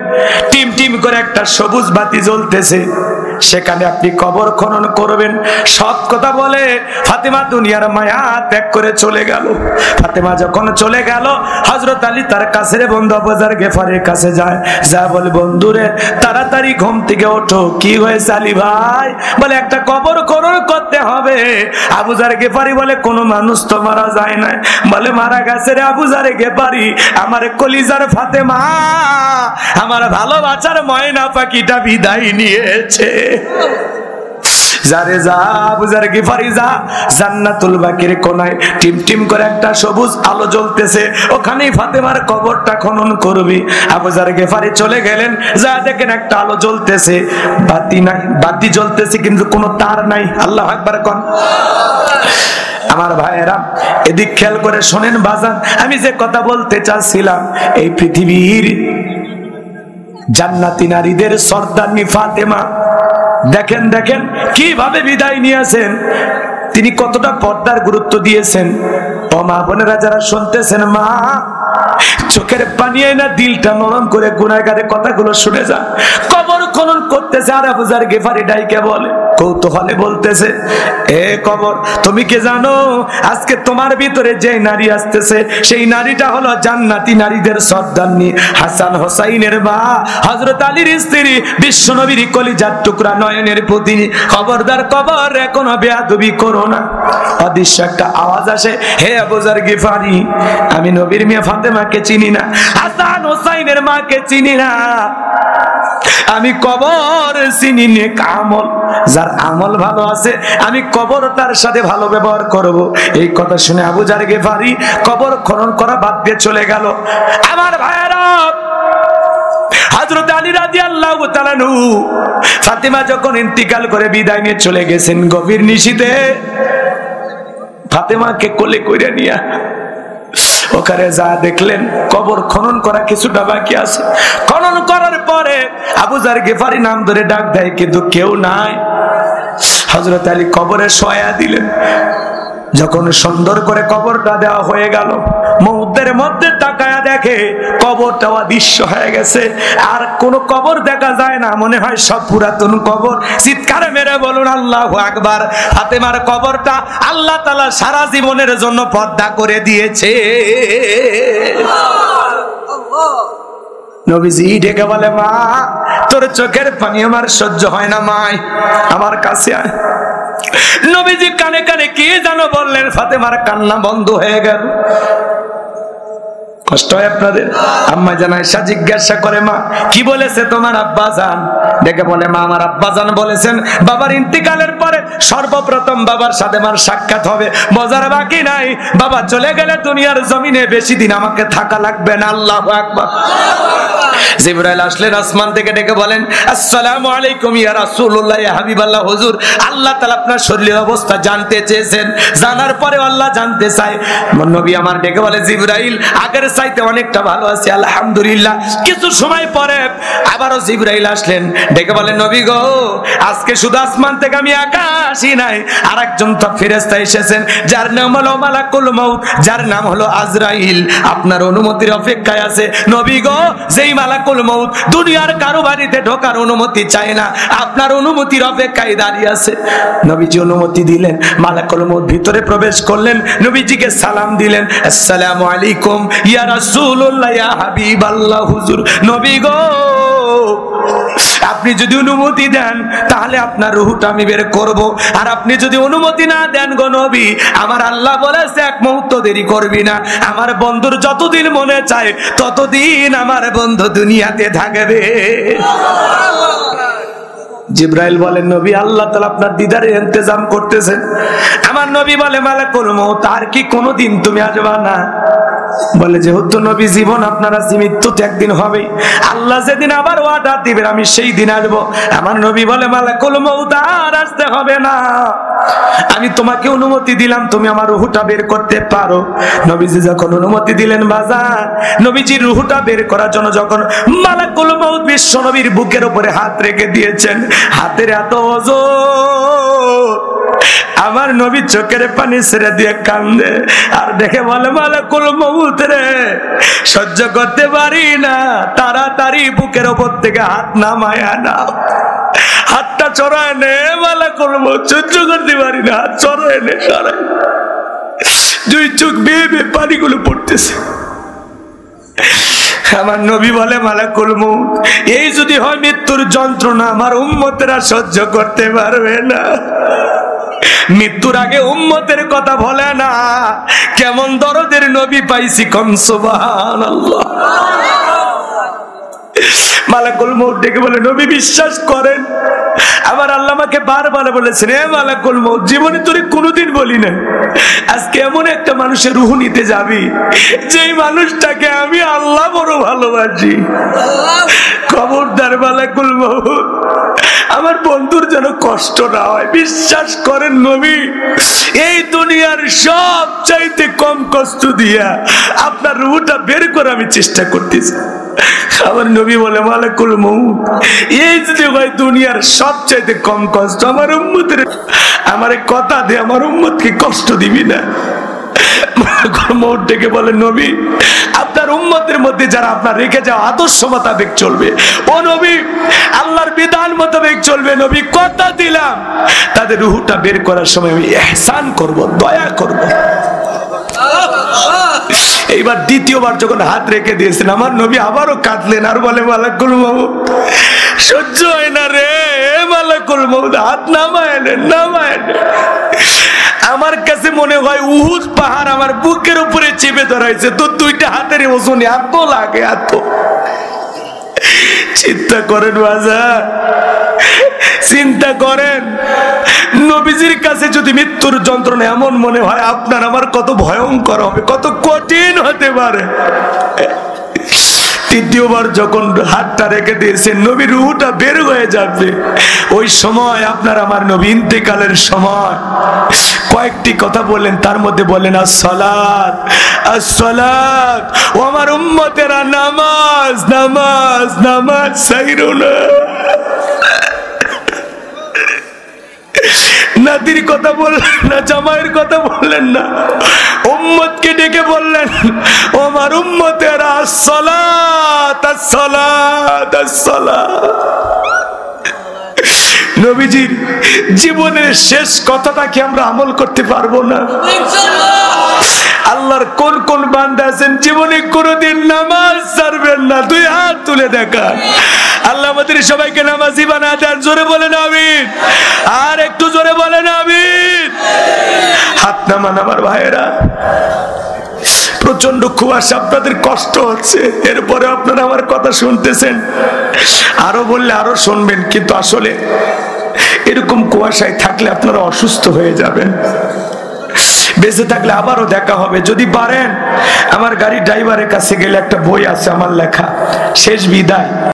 টিম টিম করে একটা সবুজ বাতি জ্বলতেছে, সেখানে আপনি কবর খনন করবেন। সব কথা বলে ফাতেমা দুনিয়ার মায়া ত্যাগ করে চলে গেল। ফাতেমা যখন চলে গেল, হযরত আলী তার কাছের বন্ধু আবু যর গেফারির কাছে যায়, যা বলে বন্ধুরে তাড়াতাড়ি ঘুম থেকে ওঠো। কি হয়েছে আলী ভাই? বলে একটা কবর খনন করতে হবে। আবু যর গেফারি বলে কোনো মানুষ তো মারা যায় না। বলে মারা গেছে রে আবু যর গেফারি, আমার কলিজার ফাতেমা, আমার ভালোবাসার ময়না পাখিটা বিদায় নিয়েছে। যারে যা আবু যর গিফারি যা, জান্নাতুল বাকির কোনায় টিম টিম করে একটা সবুজ আলো জ্বলতেছে, ওখানেই ফাতেমার কবরটা খনন করবি। আবু যর গিফারি চলে গেলেন, যা দেখেন একটা আলো জ্বলতেছে, বাতি নাই, বাতি জ্বলতেছে কিন্তু কোনো তার নাই। আল্লাহু আকবার কোন। আমার ভাইয়েরা এদিক খেয়াল করে শোনেন বাজান, আমি যে কথা বলতে চাচ্ছিলাম, এই পৃথিবীর জান্নাতি নারীদের সর্দারনি ফাতেমা, দেখেন দেখেন কিভাবে বিদায় নিয়েছেন, তিনি কতটা পর্দার গুরুত্ব দিয়েছেন। ও মা বোনেরা যারা শুনতেছেন, মা চোখের পানি না দিলটা নরম করে গুনাহগারের কথাগুলো শুনে যান। কবর খনন করতেছে আর আবু যর গিফারি ডাইকে বলে, কৌতূহলে বলতেছে, এ কবর তুমি কি জানো আজকে তোমার ভিতরে যে নারী আসতেছে সেই নারীটা হলো জান্নাতি নারীদের সর্দারনি হাসান হোসাইনের মা, হযরত আলীর স্ত্রী, বিশ্বনবীর কলিজার টুকরা, নয়নের পুতিনি। খবরদার কবর এখনো বেয়াদবি করো না। অদৃশ্য একটা আওয়াজ আসে, হে আবু যর গিফারি, আমি নবীর মেয়ে ফাতেমাকে চিনি না, হাসান হোসাইনের মাকে চিনি না, আমি কবর চিনি নে আমল, যার আমল ভালো আছে আমি কবর তার সাথে ভালো ব্যবহার করব। এই কথা শুনে আবু যর গিফারি কবর খনন করা বাদ দিয়ে চলে গেল। আমার ভাইয়েরা, হযরত আলী রাদিয়াল্লাহু তাআলা আনহু ফাতেমা যখন ইন্তিকাল করে বিদায় নিয়ে চলে গেছেন, গভীর নিশীথে ফাতেমাকে কোলে কইরা নিয়া ওখানে যা দেখলেন কবর খনন করা কিছুটা বাকি আছে। খনন করার পরে আবু যর গিফারি নাম ধরে ডাক দেয়, কিন্তু কেউ নাই। হযরত আলী কবরে শোয়া দিলেন। যখন সুন্দর করে কবরটা দেওয়া হয়ে গেল, মুহূর্তের মধ্যে তাকায়া দেখে কবরটা অদৃশ্য হয়ে গেছে, আর কোন কবর দেখা যায় না, মনে হয় সব পুরাতন কবর। চিৎকার মেরে বলুন আল্লাহু আকবার। ফাতেমার কবরটা আল্লাহ তাআলা সারা জীবনের জন্য পর্দা করে দিয়েছে। নবীজি ডেকে বলে, মা তোর চোখের পানি আমার সহ্য হয় না, মাই আমার কাছে আয়। নবীজি কানে কানে কি জানো বললেন, ফাতেমার কান্না বন্ধ হয়ে গেল। কষ্ট হয় আপনাদের? আম্মা জান আয়েশা জিজ্ঞাসা করে, মা কি বলেছে তোমার আব্বা জান? ডেকে বলে, মা আমার আব্বা জান বলেছেন বাবার ইন্তিকালের পরে সর্বপ্রথম বাবার সাথে আমার সাক্ষাৎ হবে, বোঝার বাকি নাই, বাবা চলে গেলে দুনিয়ার জমিনে বেশি দিন আমাকে থাকা লাগবে না। আল্লাহু আকবার। জিবরাইল আসলেন আসমান থেকে, ডেকে বলেন, আসসালামু আলাইকুম ইয়া রাসূলুল্লাহ, ইয়া হাবিবাল্লাহ, হুজুর আল্লাহ তাআলা আপনার শরীরের অবস্থা জানতে চেয়েছেন। জানার পরে আল্লাহ জানতে চায়। নবী আমার ডেকে বলে, জিবরাইল আগের চাইতে অনেকটা ভালো আছে আলহামদুলিল্লাহ। কিছু সময় পরে আবারও জিবরাইল আসলেন, ডেকে বলেন, নবী গো আজকে শুধু আসমান থেকে আমি একা আসি নাই, আরেকজন তো ফেরেশতা এসেছেন, যার নাম হলো মালাকুল মউত, যার নাম হলো আজরাইল, আপনার অনুমতির অপেক্ষায় আছে। নবী গো যেই মালাকুল মউত দুনিয়ার কারো বাড়িতে ঢোকার অনুমতি চায় না, আপনার অনুমতির অপেক্ষায় দাঁড়িয়ে আছে। নবীজি অনুমতি দিলেন, মালাকুল মউত ভিতরে প্রবেশ করলেন, নবীজিকে সালাম দিলেন, আসসালামু আলাইকুম ইয়া রাসূলুল্লাহ, ইয়া হাবিবাল্লাহ, হুজুর নবী গো আপনি যদি অনুমতি দেন তাহলে আপনার রূহটা আমি বের করব, আর আপনি যদি অনুমতি না দেন গো নবী, আমার আল্লাহ বলেছে এক মুহূর্ত দেরি করবি না, আমার বন্ধুর যতদিন মনে চায় ততদিন আমার বন্ধু দুনিয়াতে থাকবে। জিবরাইল বলেন, নবী আল্লাহ তাআলা আপনার দিদারের ইন্তজাম করতেছেন। আমার নবী বলে, মালাকুল মউত আর কি কোনদিন তুমি আসবা না? বলে যেহেতু নবী জীবন আপনারা মৃত্যু তো একদিন হবে, আল্লাহ যেদিন আবার ওয়াদা দিবেন আমি সেই দিন আসবো। আমার নবী বলে মালাকুল মউত আর আসতে হবে না, আমি তোমাকে অনুমতি দিলাম, তুমি আমার রূহটা বের করতে পারো। নবীজি যখন অনুমতি দিলেন বাজার, নবীজির রূহটা বের করার জন্য যখন মালাকুল মউত বিশ্ব নবীর বুকের উপরে হাত রেখে দিয়েছেন, হাতের এত ওজন, আমার নবী চোখের পানি ছেড়ে দিয়ে কান্দে আর দেখে বলে মালাকুল মউত রে, সহ্য করতে পারি না, তাড়াতাড়ি বুকের উপর থেকে হাত নামায় নাও, হাতটা চড়ায় নে, মালাকুল মউত সহ্য করতে পারি না, হাত চড়ায় নে, সরাই। দুই চোখ বেয়ে বেয়ে পানিগুলো পড়তেছে। আমার নবী বলে মালাকুল মউত, এই যদি হয় মৃত্যুর যন্ত্রণা আমার উম্মতেরা সহ্য করতে পারবে না। মৃত্যুর আগে উম্মতের কথা বলে না, কেমন দরদের নবী পাইছি, কম সুবহানাল্লাহ। মালাকুল মউত ডেকে বলে নবী বিশ্বাস করেন, আমার আল্লাহ আমাকে বারবার বলেছেন হে মালাকুল মউত, জীবনে তোরে কোনোদিন বলি না, আজকে এমন একটা মানুষের রূহ নিতে যাবি যেই মানুষটাকে আমি আল্লাহ বড় ভালোবাসি। খবরদার মালাকুল মউত, আমার বন্ধুর যেন কষ্ট না হয়। বিশ্বাস করেন নবী, এই দুনিয়ার সব চাইতে কম কষ্ট দিয়া আপনার রূহটা বের করে আমি চেষ্টা করতেছি। আমার নবী বলে মালাকুল মউত, এই যদি হয় দুনিয়ার সবচাইতে কম কষ্ট আমার উম্মতের, আমারে কথা দে আমার উম্মতকে কষ্ট দিবি না। মালাকুল মউত ডেকে বলে নবী, আপনার উম্মতের মধ্যে যারা আপনার রেখে যাওয়া আদর্শ মোতাবেক চলবে, ও নবী আল্লাহর বিধান মোতাবেক চলবে, নবী কথা দিলাম তাদের রূহটা বের করার সময় আমি ইহসান করব, দয়া করব। এইবার দ্বিতীয়বার যখন হাত রেখে দিয়েছেন আমার নবী আবারও কাঁদলেন আর বলে মালাকুল মউত সহ্য হয় না রে, মালাকুল মউত হাত নামায়েন নামায়েন। আমার কাছে মনে হয় উহুদ পাহাড় আমার বুকের উপরে চেপে ধরাইছে, তো দুইটা হাতের ওজন এত লাগে, এত। চিন্তা করেন বাজার, চিন্তা করেন নবীজির কাছে যদি মৃত্যুর যন্ত্রণা এমন মনে হয়, আপনার আমার কত ভয়ঙ্কর হবে, কত কঠিন হতে পারে। তৃতীয়বার যখন হাতটা রেখে দিয়েছেন নবী রূহটা বের হয়ে যাবে, ওই সময় আপনার আমার নবী ইন্তেকালের সময় কয়েকটি কথা বললেন, তার মধ্যে বললেন আসসালাত আসসালাত, ও আমার উম্মতেরা নামাজ নামাজ নামাজ ছাইরো না। নাতির কথা বললেন না, জামাইয়ের কথা বললেন না, উম্মতকে ডেকে বললেন ও আমার উম্মতেরা আসসালাত আসসালাত আসসালাত। নবীজির জীবনের শেষ কথাটা কি আমরা আমল করতে পারবো না? আল্লাহর কোন কোন বান্দা আছেন জীবনে কোনোদিন নামাজ ছাড়বেন না? দুই হাত তুলে দেখান। আল্লাহ আমাদের সবাইকে নামাজি বানায় দেন। জোরে বলেন আমিন, আর একটু জোরে বলেন আমিন। হাত নামান আমার ভাইয়েরা। প্রচন্ড কুয়াশা, আপনাদের কষ্ট হচ্ছে, এরপরে আপনারা আমার কথা শুনতেছেন, আরো বললে আরো শুনবেন, কিন্তু আসলে এরকম কুয়াশায় থাকলে আপনারা অসুস্থ হয়ে যাবেন। বেঁচে থাকলে আবারও দেখা হবে। যদি পারেন আমার গাড়ির ড্রাইভারের কাছে গেলে একটা বই আছে আমার লেখা, শেষ বিদায়।